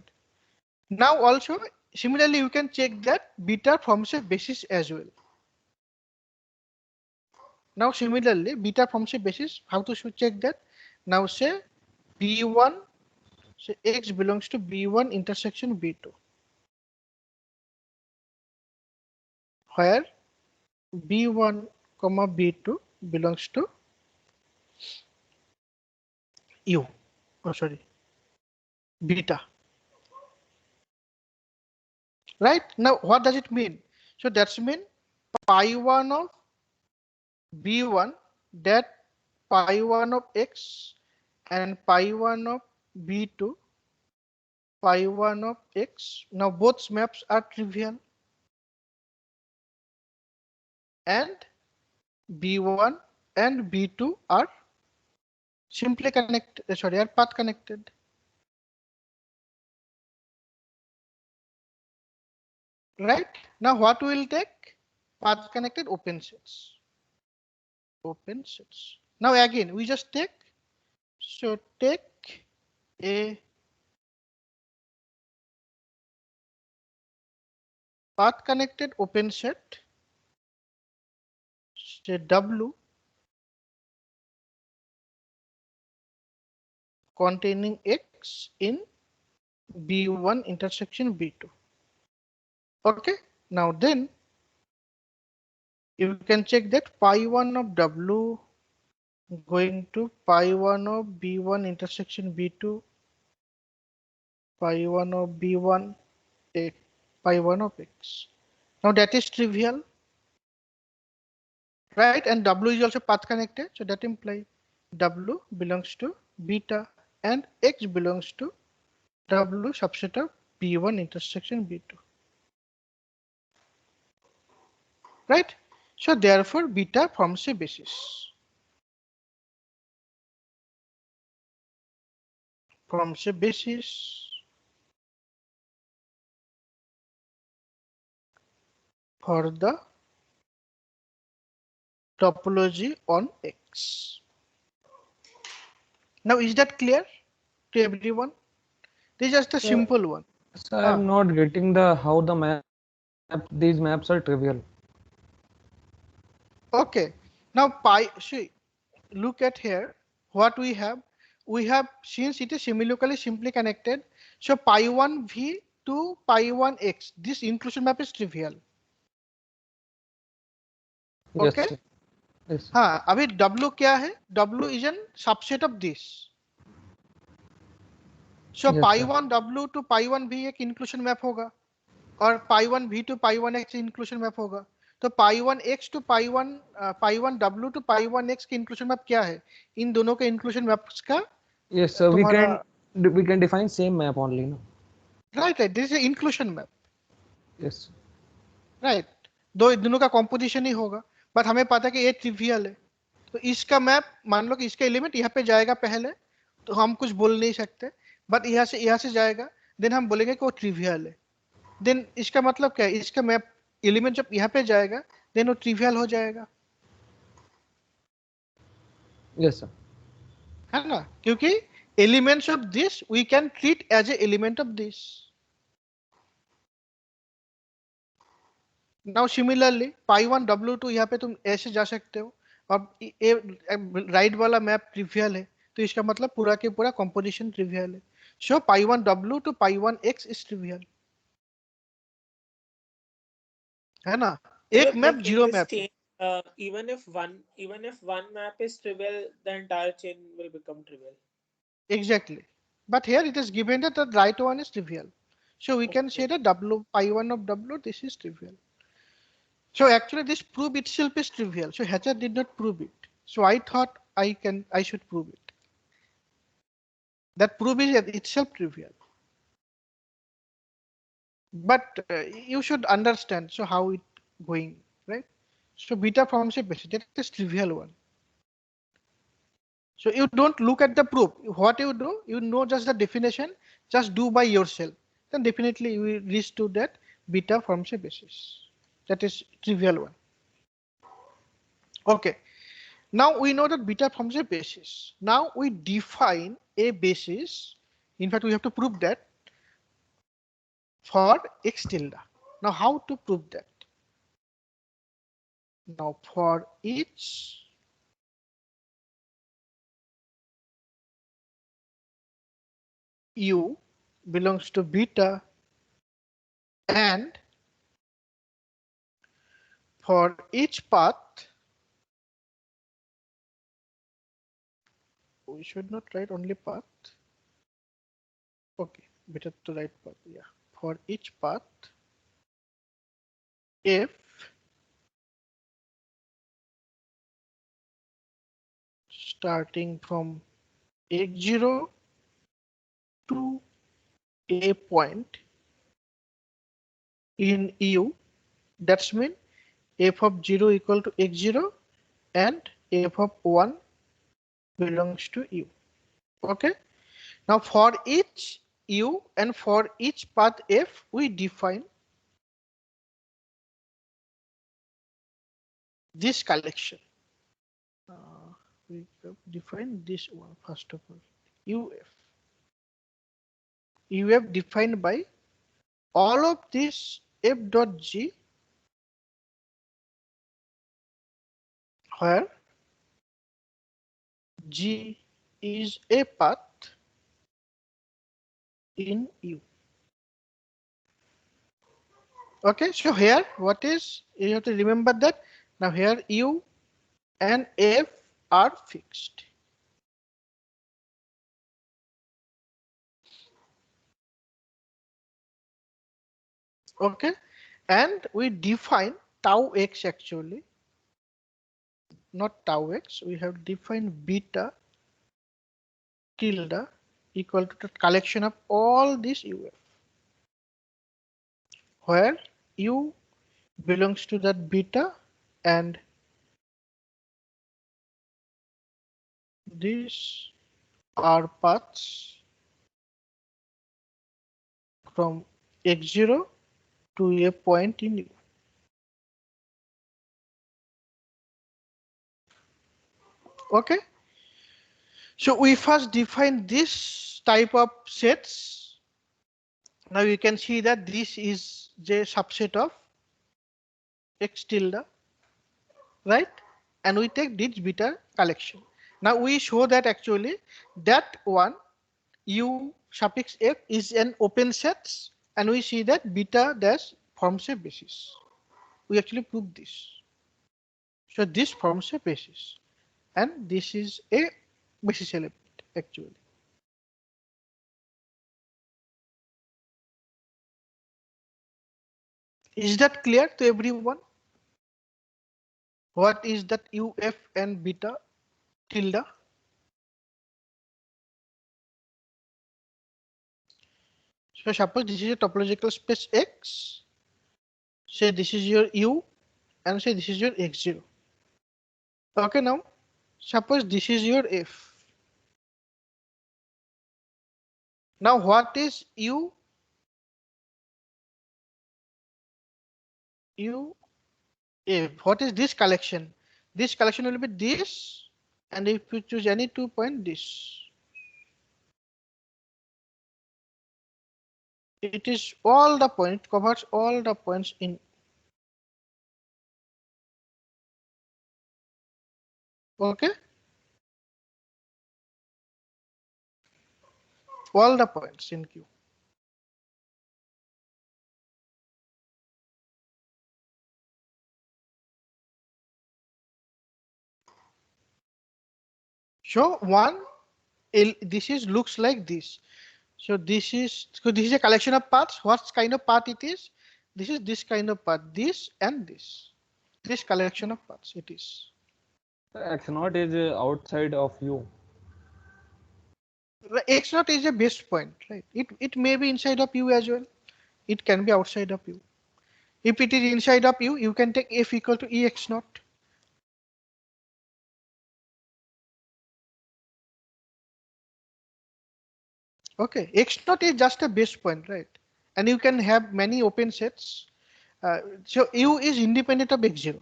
Now also similarly you can check that beta forms a basis as well. Now similarly beta forms a basis. How to check that? Now say B1, so X belongs to B1 intersection B2, where B1 comma B2 belongs to U. Oh sorry, beta. Right? Now what does it mean? So that's mean pi1 of B1, that pi1 of X and pi1 of B2, pi1 of X. Now both maps are trivial and B1 and B2 are simply connected, sorry, are path connected. Right? Now what we will take? Path connected open sets. Open sets. Now again we just take, so take a path connected open set, say W containing X in B1 intersection B2. Okay, now then you can check that pi1 of W going to pi1 of B1 intersection B2, pi1 of B1, pi1 of X. Now that is trivial, right? And W is also path connected, so that implies W belongs to beta and X belongs to W subset of B1 intersection B2. Right? So therefore beta forms a basis. Forms a basis for the topology on X. Now is that clear to everyone? This is just a So, simple one. so I'm not getting the how the map these maps are trivial. Okay. Now pi, see, look at here what we have. We have, since it is simultaneously simply connected, so pi1 v to pi1 x, this inclusion map is trivial. Yes, Okay. sir. Yes, sir. हाँ, अभी W क्या है? W is an subset of this. So Yes, sir. pi1 W to pi1 v एक inclusion map होगा और pi1 v to pi1 x inclusion map होगा. तो pi1 x to pi1 W to pi1 x की inclusion map क्या है? इन दोनों के inclusion maps का Yes, sir. तुम्हारा We can define same map only, no? right, this is inclusion map, Yes. right? दो दोनों का composition ही होगा, but हमें पता है कि ये trivial है. तो इसका मैप मान लो कि इसका एलिमेंट यहाँ पे जाएगा पहले, तो हम कुछ बोल नहीं सकते, बट यहाँ से जाएगा, देन हम बोलेंगे कि वो ट्रिवियल है. देन इसका मतलब क्या है? इसका मैप एलिमेंट जब यहाँ पे जाएगा, देन वो ट्रिवियल हो जाएगा, Yes, sir. है ना? क्योंकि elements of this we can treat as a element of this. Now similarly पाई1 W2 यहाँ पे तुम ऐसे जा सकते हो, और राइट वाला मैप ट्रिवियल है, तो इसका मतलब पूरा के पूरा कंपोजिशन ट्रिवियल है. सो पाई1 W to पाई1 X is trivial, है ना? So एक map like in zero this map है. chain, even if one map is trivial, the entire chain will become trivial. Exactly. But here it is given that the right one is trivial. So we can say Okay. that W pi1 of W, this is trivial. So actually this proof itself is trivial. So Hatcher did not prove it. So I thought I should prove it. That proof is itself trivial. But you should understand so how it going, right? So beta from say basic, that is trivial one. So you don't look at the proof. What you do, you know just the definition, just do by yourself. Then definitely you will reach to that beta forms a basis. That is trivial one. Okay. Now we know that beta forms a basis. Now we define a basis. In fact, we have to prove that for x tilde. Now how to prove that? Now for each u belongs to beta, and for each path, we should not write only path. Okay, better to write path. Yeah, for each path, if starting from x0 to a point in u, that's mean f of 0 equal to x0 and f of 1 belongs to u. Okay. Now for each u and for each path f, we define this collection. We define this one first of all. UF defined by all of this f dot g, where g is a path in u. Okay, so here what is, you have to remember that now here u and f are fixed. Okay, and we define tau x actually, not tau x. We have defined beta tilde equal to the collection of all these UF, where U belongs to that beta and these are paths from x0 to a point in U. Okay, so we first define this type of sets. Now you can see that this is the subset of x tilde, right? And we take this beta collection. Now we show that actually that one u suffix f is an open set, and we see that beta dash forms a basis. We actually prove this. So this forms a basis, and this is a basis element actually. Is that clear to everyone? What is that UF and beta tilde? So suppose this is a topological space X. Say this is your U and say this is your X0. Okay, now suppose this is your F. Now what is U? U F. What is this collection? This collection will be this, and if you choose any 2 point, this. It is all the point, covers all the points in. Okay, all the points in Q. So this is looks like this. So this is a collection of paths. What kind of path it is? This is this kind of path. This and this. This collection of paths it is. X naught is outside of U. X naught is a base point, right? It may be inside of U as well. It can be outside of U. If it is inside of U, you can take F equal to E X naught. Okay, X naught is just a base point, right? And you can have many open sets. So U is independent of X0.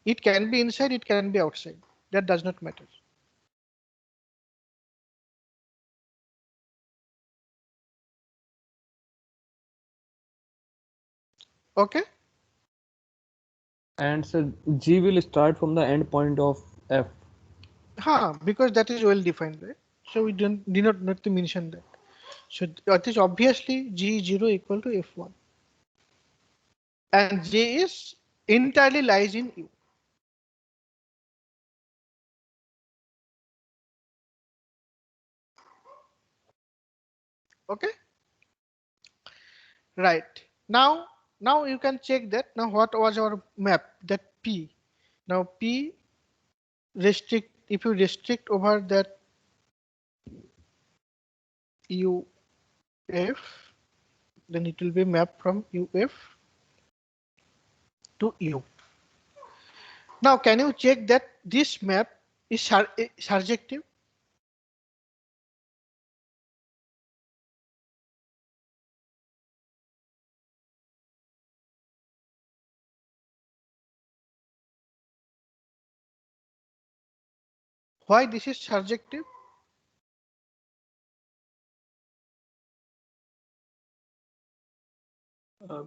It can be inside, it can be outside. That does not matter. Okay. And so G will start from the end point of F. Because that is well defined, right? So we don't do not need to mention that. So that is obviously G0 equal to F1. And J is entirely lies in U. Okay. Right. Now you can check that. Now what was our map? That P. Now P restrict, if you restrict over that UF, then it will be mapped from UF to U. Now can you check that this map is surjective? Why this is surjective?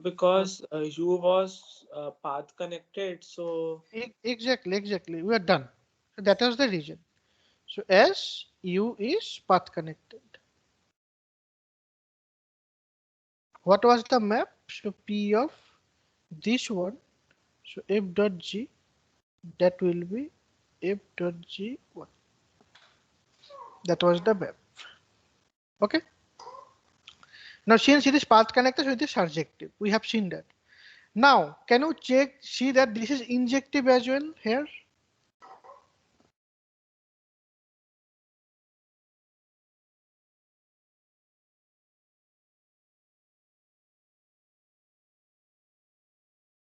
Because U was path connected, so Exactly. We are done. So that was the reason. So as U is path connected. What was the map? So P of this one. So F dot G, that will be F dot G1. That was the map. Okay. Now since it is path connected, so it is surjective. We have seen that. Now can you see that this is injective as well here?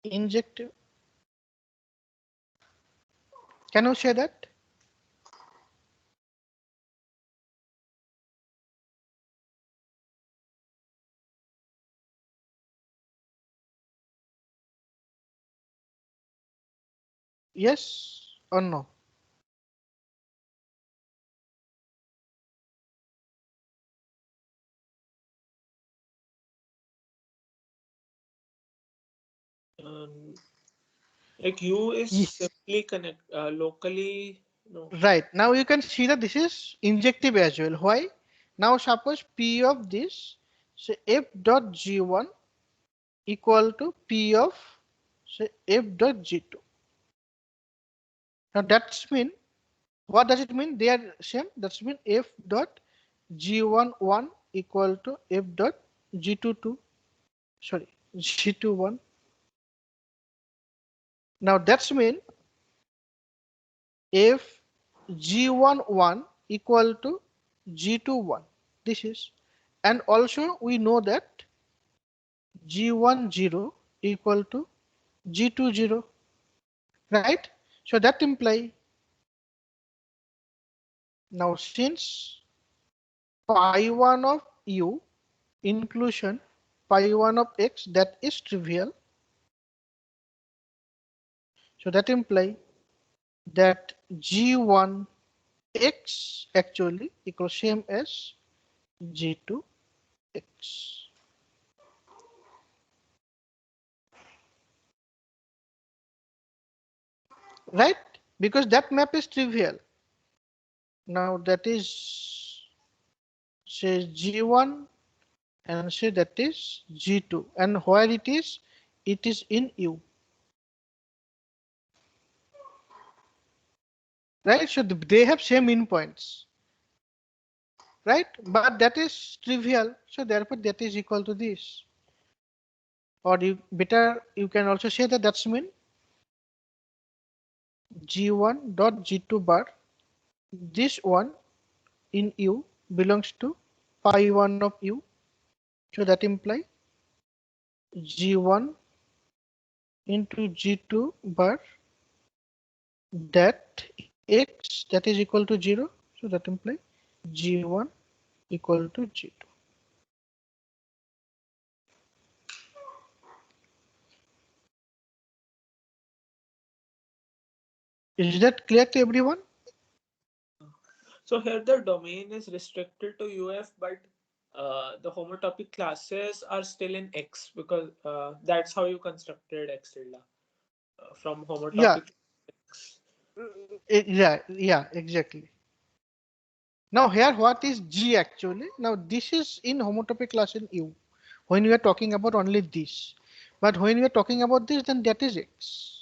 Injective. Can you say that? Yes or no? um, Like U is Yes. simply connect locally. No. Right. Now you can see that this is injective as well. Why? Now suppose P of this, say F dot G1 equal to P of say F dot G2. Now that's mean, what does it mean? They are same. That's mean F dot G1 equal to F dot G2 sorry, G2 1. Now that's mean if G1 equal to G2 1, this is, and also we know that G1 0 equal to G2 0, right? So that imply, now since pi1 of u inclusion pi1 of x, that is trivial, so that imply that G1 x actually equals same as G2 x, right? Because that map is trivial. Now that is say G1 and say that is G2, and where it is in U, right? So they have same endpoints, right? But that is trivial, so therefore that is equal to this. Or you better, you can also say that that's mean G1 dot G2 bar, this one in U belongs to pi1 of U, so that imply G1 into G2 bar, that x that is equal to 0, so that imply G1 equal to G2. Is that clear to everyone? So here the domain is restricted to UF, but the homotopy classes are still in X because that's how you constructed X tilde from Yeah, homotopy X. yeah, exactly. Now here what is G actually? Now this is in homotopy class in U when we are talking about only this. But when we are talking about this, then that is X.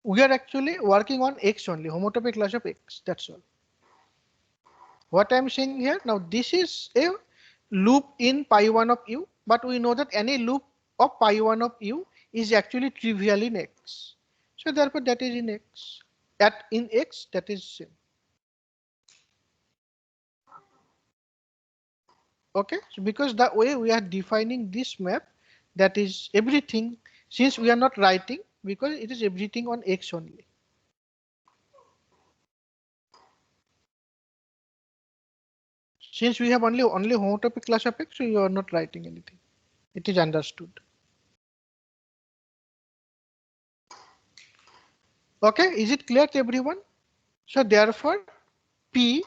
We are actually working on X only, homotopy class of X. That's all. What I'm saying here, now this is a loop in pi1 of U, but we know that any loop of pi1 of U is actually trivial in X. So therefore that is in X. At in X, that is same. Okay, so because the way we are defining this map, that is everything, since we are not writing, because it is everything on X only. Since we have only homotopy class of X, so you are not writing anything. It is understood. Okay, is it clear to everyone? So therefore, P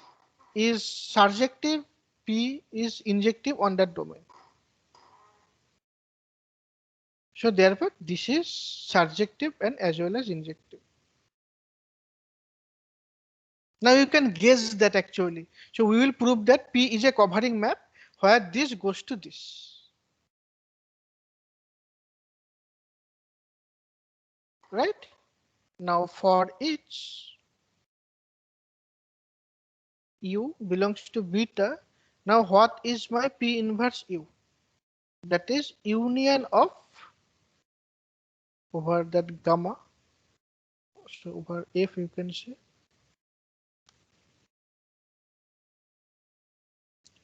is surjective, P is injective on that domain. So therefore, this is surjective and as well as injective. Now you can guess that actually. So we will prove that P is a covering map where this goes to this. Right? Now for each U belongs to beta. Now what is my P inverse U? That is union of over that gamma. So over F you can say.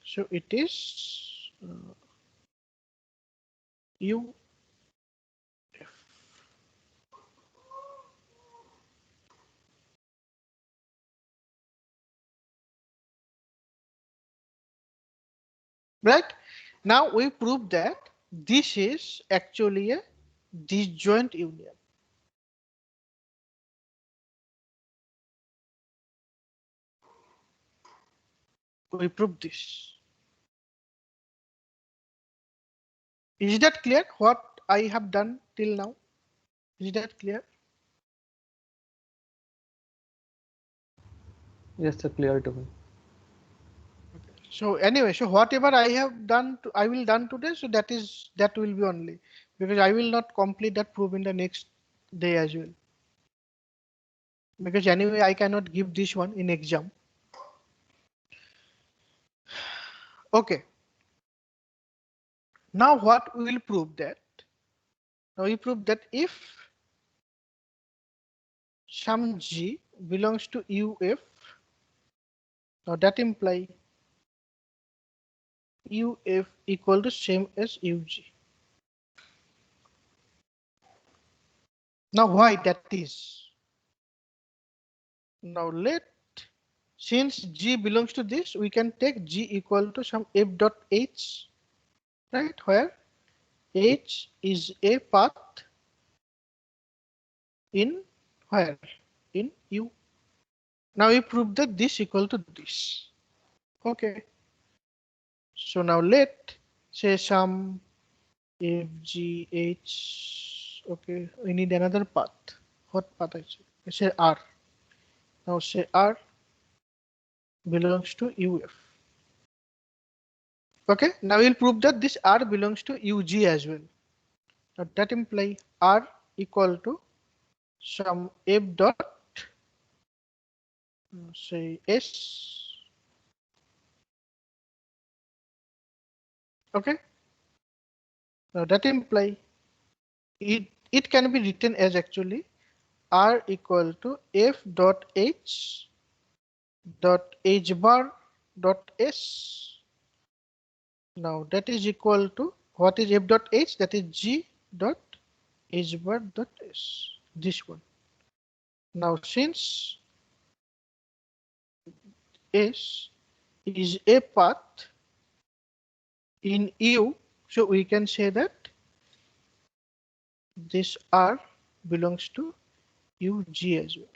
So it is U. Right? Now we prove that this is actually a disjoint union. we prove this. Is that clear what I have done till now? Is that clear? Yes, sir, clear to me. Okay. So anyway, so whatever I have done, I will done today. So that will be only because I will not complete that proof in the next day as well. Because anyway, I cannot give this one in exam. Okay. Now what we will prove that? Now we prove that if some G belongs to UF, now that imply UF equal to same as UG. Now why that is? Now since G belongs to this, we can take G equal to some F dot H, right? Where H is a path in where? In U. Now we prove that this equal to this. Okay. So now let say some F G H. Okay, we need another path. What path I say? I say R. Now say R belongs to UF. Okay, now we'll prove that this R belongs to UG as well. Now that implies R equal to some F dot say S. Okay, now that implies it can be written as actually R equal to F dot H dot H bar dot S. Now that is equal to what is F dot H? That is G dot H bar dot S. This one. Now since S is a path in U, so we can say that this R belongs to UG as well.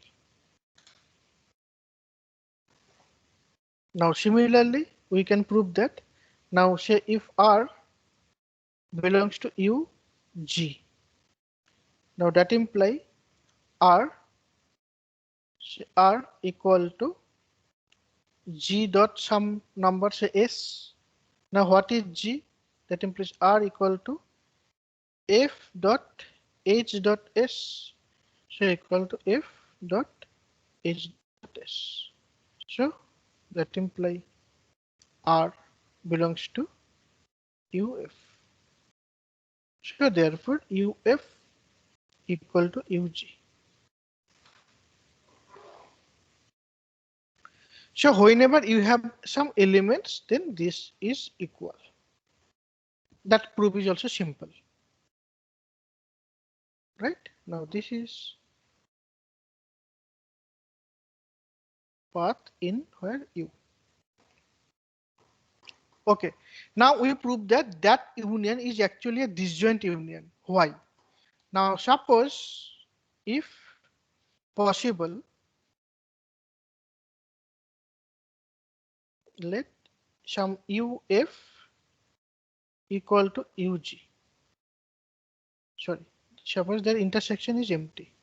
Now similarly, we can prove that. Now say if R belongs to UG. Now that implies R equal to G dot some number say S. Now what is G? That implies R equal to F dot H dot S. So equal to F dot H dot S. So that implies R belongs to UF. So therefore UF equal to UG. So whenever you have some elements, then this is equal. That proof is also simple. Right? Now this is path in where U. Okay. Now we prove that that union is actually a disjoint union. Why? Now suppose if possible, let some UF equal to UG. Sorry, suppose their intersection is empty,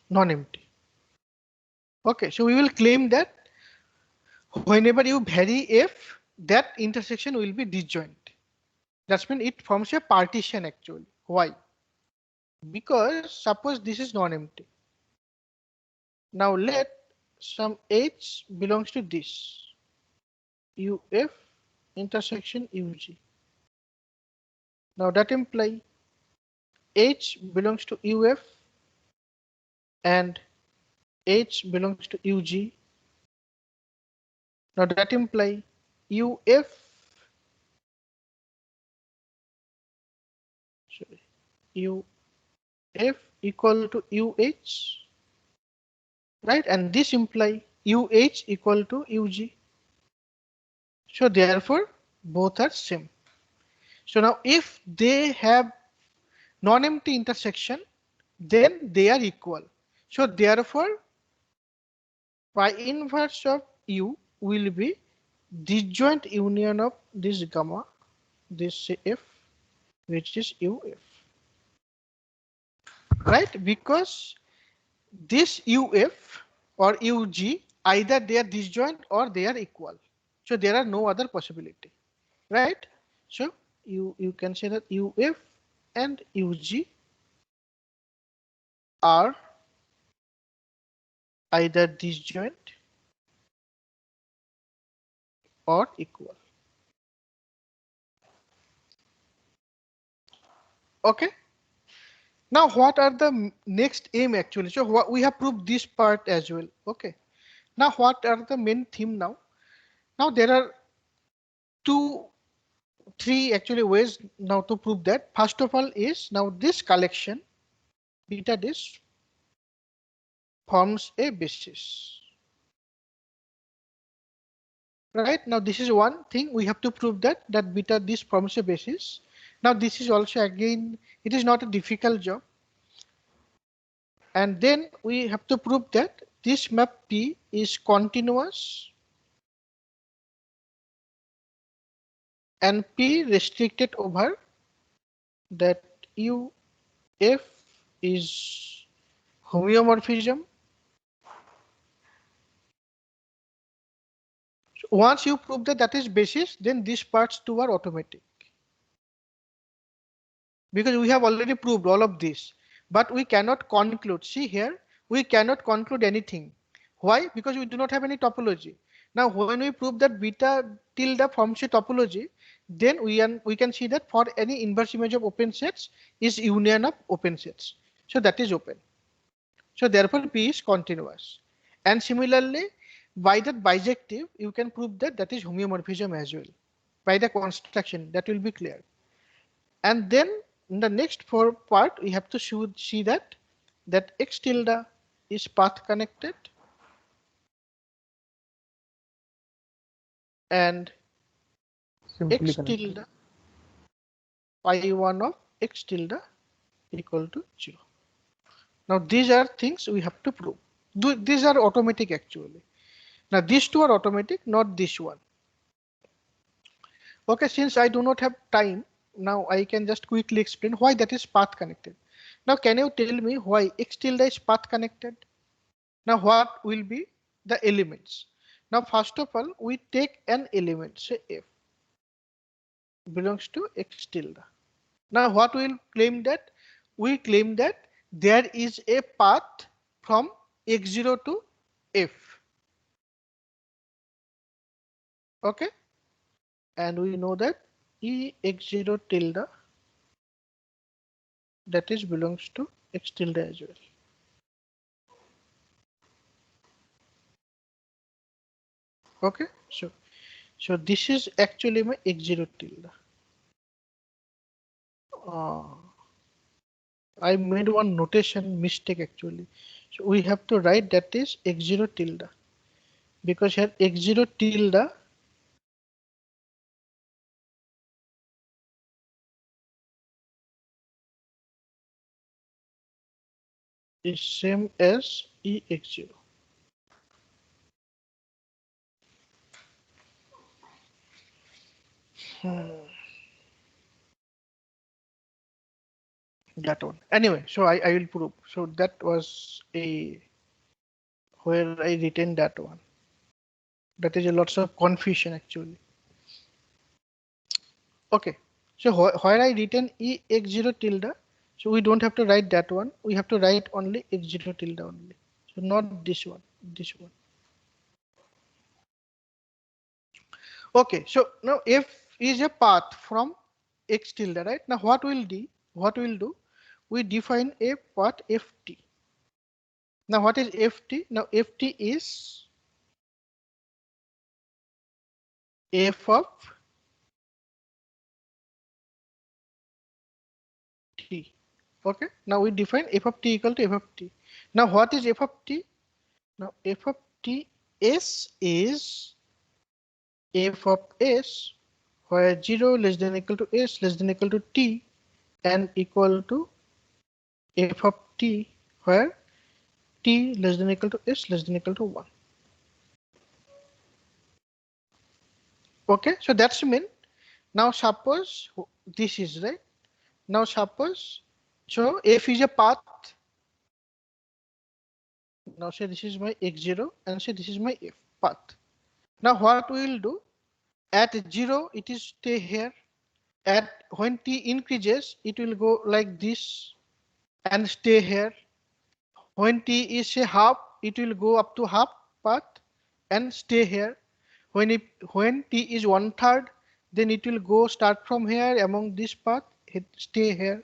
non-empty. Okay, so we will claim that whenever you vary F, that intersection will be disjoint. That means it forms a partition actually. Why? Because suppose this is non-empty. Now let some H belongs to this UF intersection UG. Now that implies H belongs to UF and H belongs to UG. Now that implies UF sorry, UF equal to UH, right? And this implies UH equal to UG. So therefore both are same. So now if they have non-empty intersection, then they are equal. So therefore pi inverse of U will be disjoint union of this gamma, this F, which is UF, right? Because this UF or UG, either they are disjoint or they are equal. So there are no other possibility, right? So you can say that UF and UG are either disjoint or equal. Okay. Now what are the next aim actually? So what we have proved this part as well. Okay. Now what are the main theme now? Now there are two, three actually ways now to prove that. First of all is now this collection beta disk forms a basis. Right now this is one thing we have to prove that beta disk forms a basis. Now this is also again it is not a difficult job. And then we have to prove that this map P is continuous and P restricted over that U F is homeomorphism. So once you prove that that is basis, then these parts two are automatic. Because we have already proved all of this, but we cannot conclude. See here, we cannot conclude anything. Why? Because we do not have any topology. Now, when we prove that beta tilde forms a topology, then we can see that for any inverse image of open sets is union of open sets. So that is open. So therefore, P is continuous. And similarly, by that bijective, you can prove that that is homeomorphism as well. By the construction, that will be clear. And then in the next four part, we have to see that x tilde is path connected and Simply x connected. tilde pi1 of x tilde equal to 0. Now these are things we have to prove. These are automatic actually. Now these two are automatic, not this one. Okay, since I do not have time, now I can just quickly explain why that is path connected. Now can you tell me why x tilde is path connected? Now what will be the elements? Now first of all, we take an element, say f belongs to x tilde. Now what we will claim that? We claim that there is a path from x0 to f. Okay, and we know that e x0 tilde that is belongs to x tilde as well. Okay, so this is actually my x0 tilde. Uh, I made one notation mistake actually. So we have to write that is x0 tilde because here x0 tilde is same as ex0. Hmm, that one. Anyway, so I will prove. So that was a where I written that one. That is a lots of confusion actually. Okay, so where I written ex0 tilde, so we don't have to write that one. We have to write only x0 tilde only. So not this one, this one. Okay, so now f is a path from x tilde, right? Now what we'll do? We define a path ft. Now what is ft? Now ft is f of t. Okay, now we define f of t equal to f of t. Now what is f of t? Now f of t s is f of s where 0 less than equal to s less than equal to t and equal to f of t where t less than equal to s less than equal to 1. Okay, so that's mean now suppose this is right. Now suppose so f is a path. Now say this is my x0 and say this is my f path. Now what we will do at 0 it is stay here. At when t increases it will go like this and stay here. When t is a half it will go up to half path and stay here. When t is one third then it will go start from here among this path it stay here.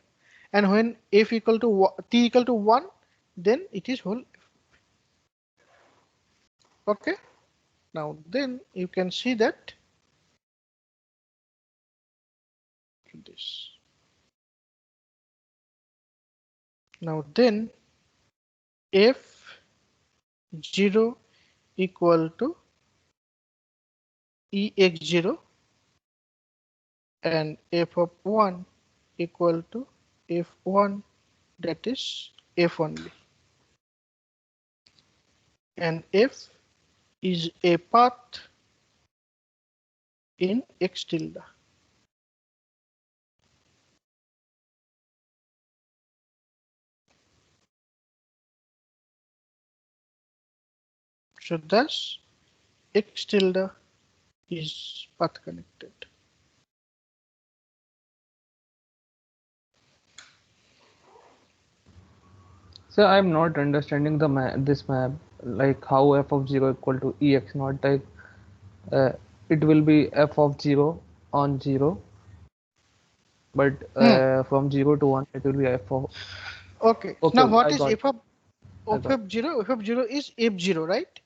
And when f equal to t equal to 1 then it is whole. Okay, now then you can see that this. Now then f0 equal to ex0 and f of 1 equal to f1, that is f only, and f is a path in x tilde. So thus x tilde is path connected. So I'm not understanding the this map, like how f of 0 equal to ex naught, like uh, it will be f of 0 on 0, but Hmm. from 0 to 1 it will be f of. Okay, Okay, now what I is got, f I of got. f0? F of 0 is f0, right?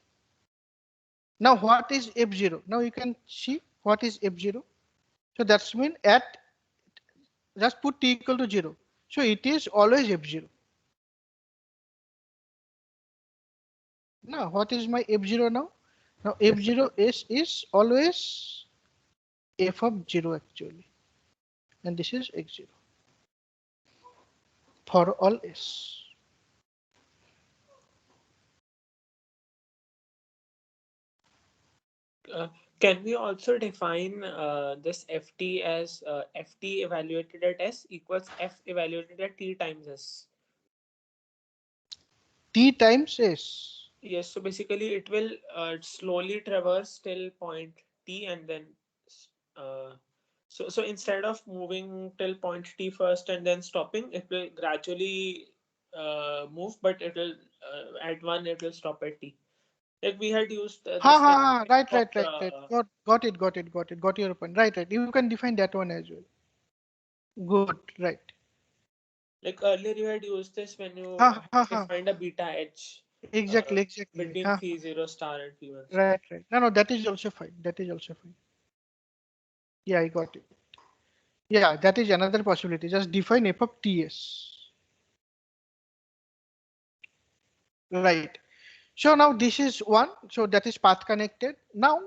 Now what is f0? Now you can see what is f0. So that's mean at just put t equal to 0. So it is always f0. Now what is my f0 now? Now Yes, sir. f0 is always f of 0 actually, and this is x0 for all s. Uh, can we also define this ft as ft evaluated at s equals f evaluated at t times s? T times s. Yes, so basically it will slowly traverse till point T and then uh, so instead of moving till point T first and then stopping, it will gradually move, but it will at one it will stop at T. Like we had used Ha this ha thing ha. Right, for right, right, right. Got it, got it, got it. Got your point. Right, right. You can define that one as well. Good. Right. like earlier you had used this when you Ha had ha ha. defined a beta edge Exactly, exactly. between Ha phi ha. zero star and phi one star. Right, right. No, no. That is also fine. That is also fine. Yeah, I got it. Yeah, that is another possibility. Just define f of ts. Right. So now this is one. So that is path connected. Now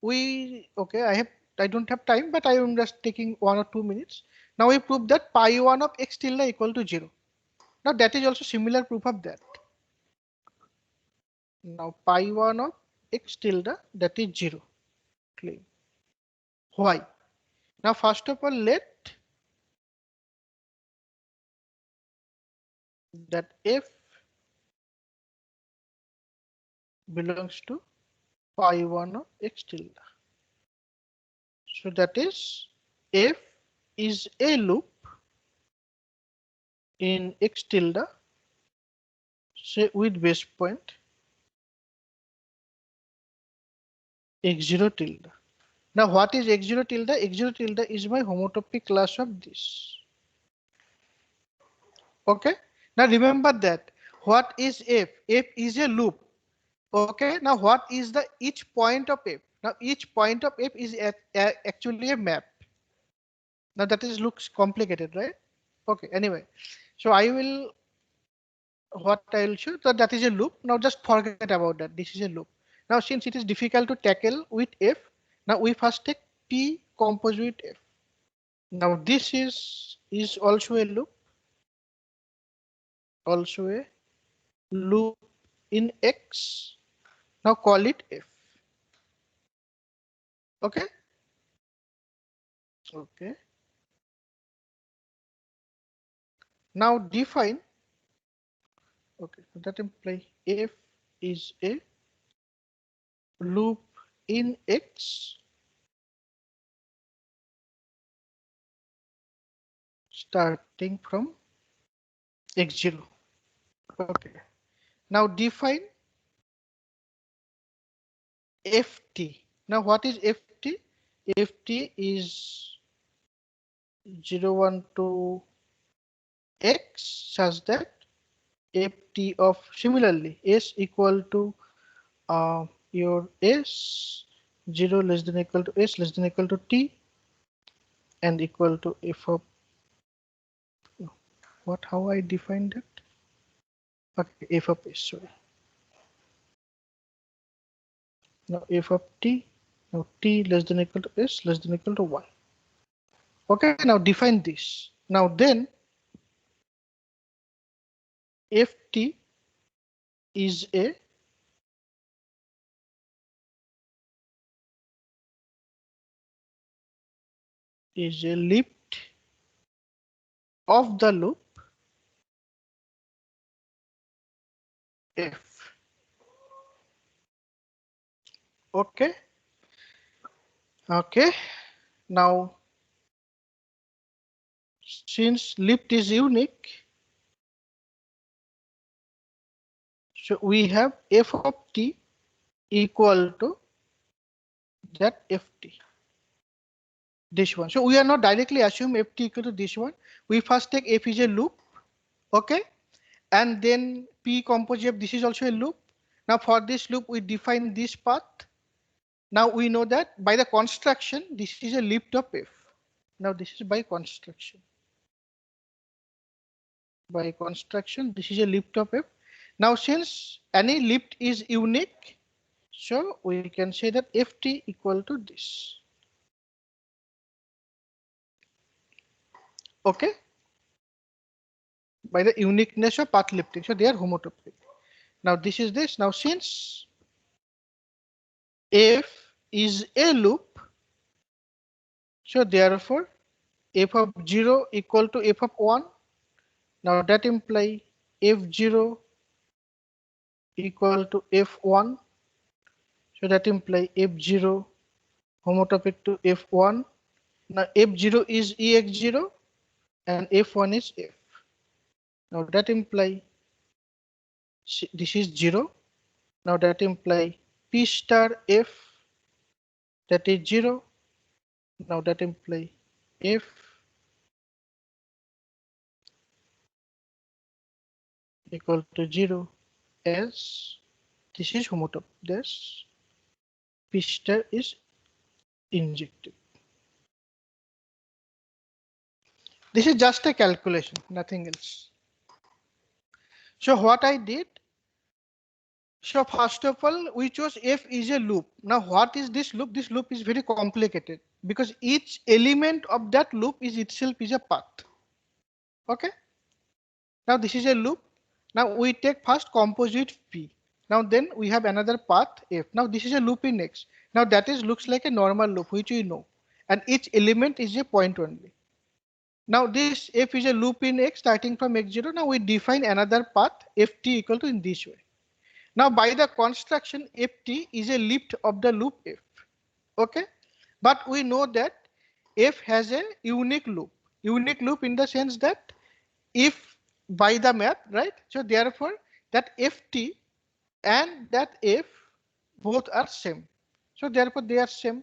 okay. I don't have time, but I am just taking 1 or 2 minutes. Now we prove that pi1 of x tilde equal to 0. Now that is also similar proof of that. Now pi1 of x tilde that is 0. Claim. Why? Now first of all let that f belongs to pi1 of x tilde. So that is f is a loop in x tilde say with base point x0 tilde. Now what is x0 tilde? X0 tilde is my homotopy class of this. Okay. Now remember that what is f? F is a loop. Okay. Now what is the each point of f? Now each point of f is actually a map. Now that is looks complicated, right? Okay. Anyway, so I will what I will show that is a loop. Now just forget about that. This is a loop. Now since it is difficult to tackle with f, now we first take t composite f. Now this is also a loop, also a loop in x. Now call it f. Okay. Okay. Now define. Okay, so that implies f is a loop in X starting from x0. Okay. Now define ft. Now what is ft? Ft is 0, 1 to x such that ft of similarly s equal to your s 0 less than equal to s less than equal to t and equal to f of what, how I defined it? Okay, f of s, sorry. Now f of t, now t less than equal to s less than equal to 1. Okay, now define this. Now then ft is a lift of the loop f. Okay, okay. Now since lift is unique, so we have f of t equal to that ft, this one. So we are not directly assume ft equal to this one. We first take f is a loop, okay, and then p compose f, this is also a loop. Now for this loop we define this path. Now we know that by the construction this is a lift of f. Now this is by construction. By construction this is a lift of f. Now since any lift is unique, so we can say that ft equal to this. Okay, by the uniqueness of path lifting, so they are homotopy. Now this is this. Now since f is a loop, so therefore f of 0 equal to f of 1. Now that imply f0 equal to f1. So that imply f0 homotopic to f1. Now f0 is ex0 and f1 is f. Now that imply this is 0. Now that imply p star f, that is 0. Now that imply f equal to 0 as this is homotopy. This p star is injected. This is just a calculation, nothing else. So what I did, so first of all, we chose f is a loop. Now what is this loop? This loop is very complicated because each element of that loop is itself is a path. Okay. Now this is a loop. Now we take first composite p. Now then we have another path f. Now this is a loop in x. Now that is looks like a normal loop which we know, and each element is a point only. Now this f is a loop in x starting from x0. Now we define another path ft equal to in this way. Now by the construction ft is a lift of the loop f. Okay, but we know that f has a unique loop. Unique loop in the sense that if by the math, right? So therefore that ft and that f both are same. So therefore they are same.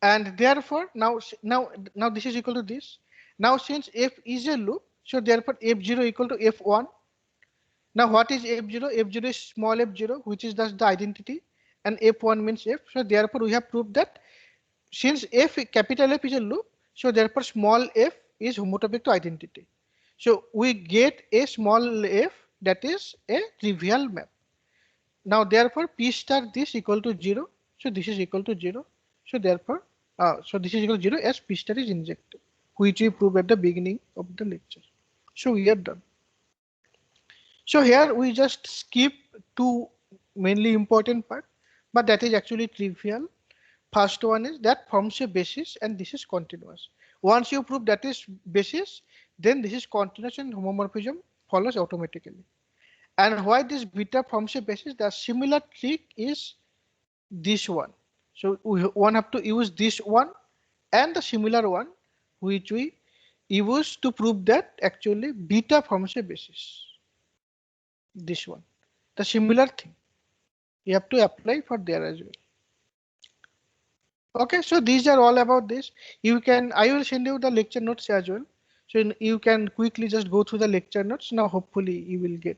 And therefore now this is equal to this. Now since f is a loop, so therefore f0 equal to f1. Now what is f0? F0 is small f0, which is thus the identity, and f1 means f. So therefore we have proved that since f capital F is a loop, so therefore small f is homotopic to identity. So we get a small f, that is a trivial map. Now therefore p star this equal to 0. So this is equal to 0. So therefore so this is equal to 0 as p star is injected, which we proved at the beginning of the lecture. So we are done. So here we just skip two mainly important part, but that is actually trivial. first one is that forms a basis and this is continuous. Once you prove that is basis, then this is continuous and homomorphism follows automatically. And why this beta forms a basis, the similar trick is this one. So we one have to use this one and the similar one which we use to prove that actually beta forms a basis. This one, the similar thing you have to apply for there as well. Okay, so these are all about this. You can, I will send you the lecture notes as well. So you can quickly just go through the lecture notes. Now hopefully you will get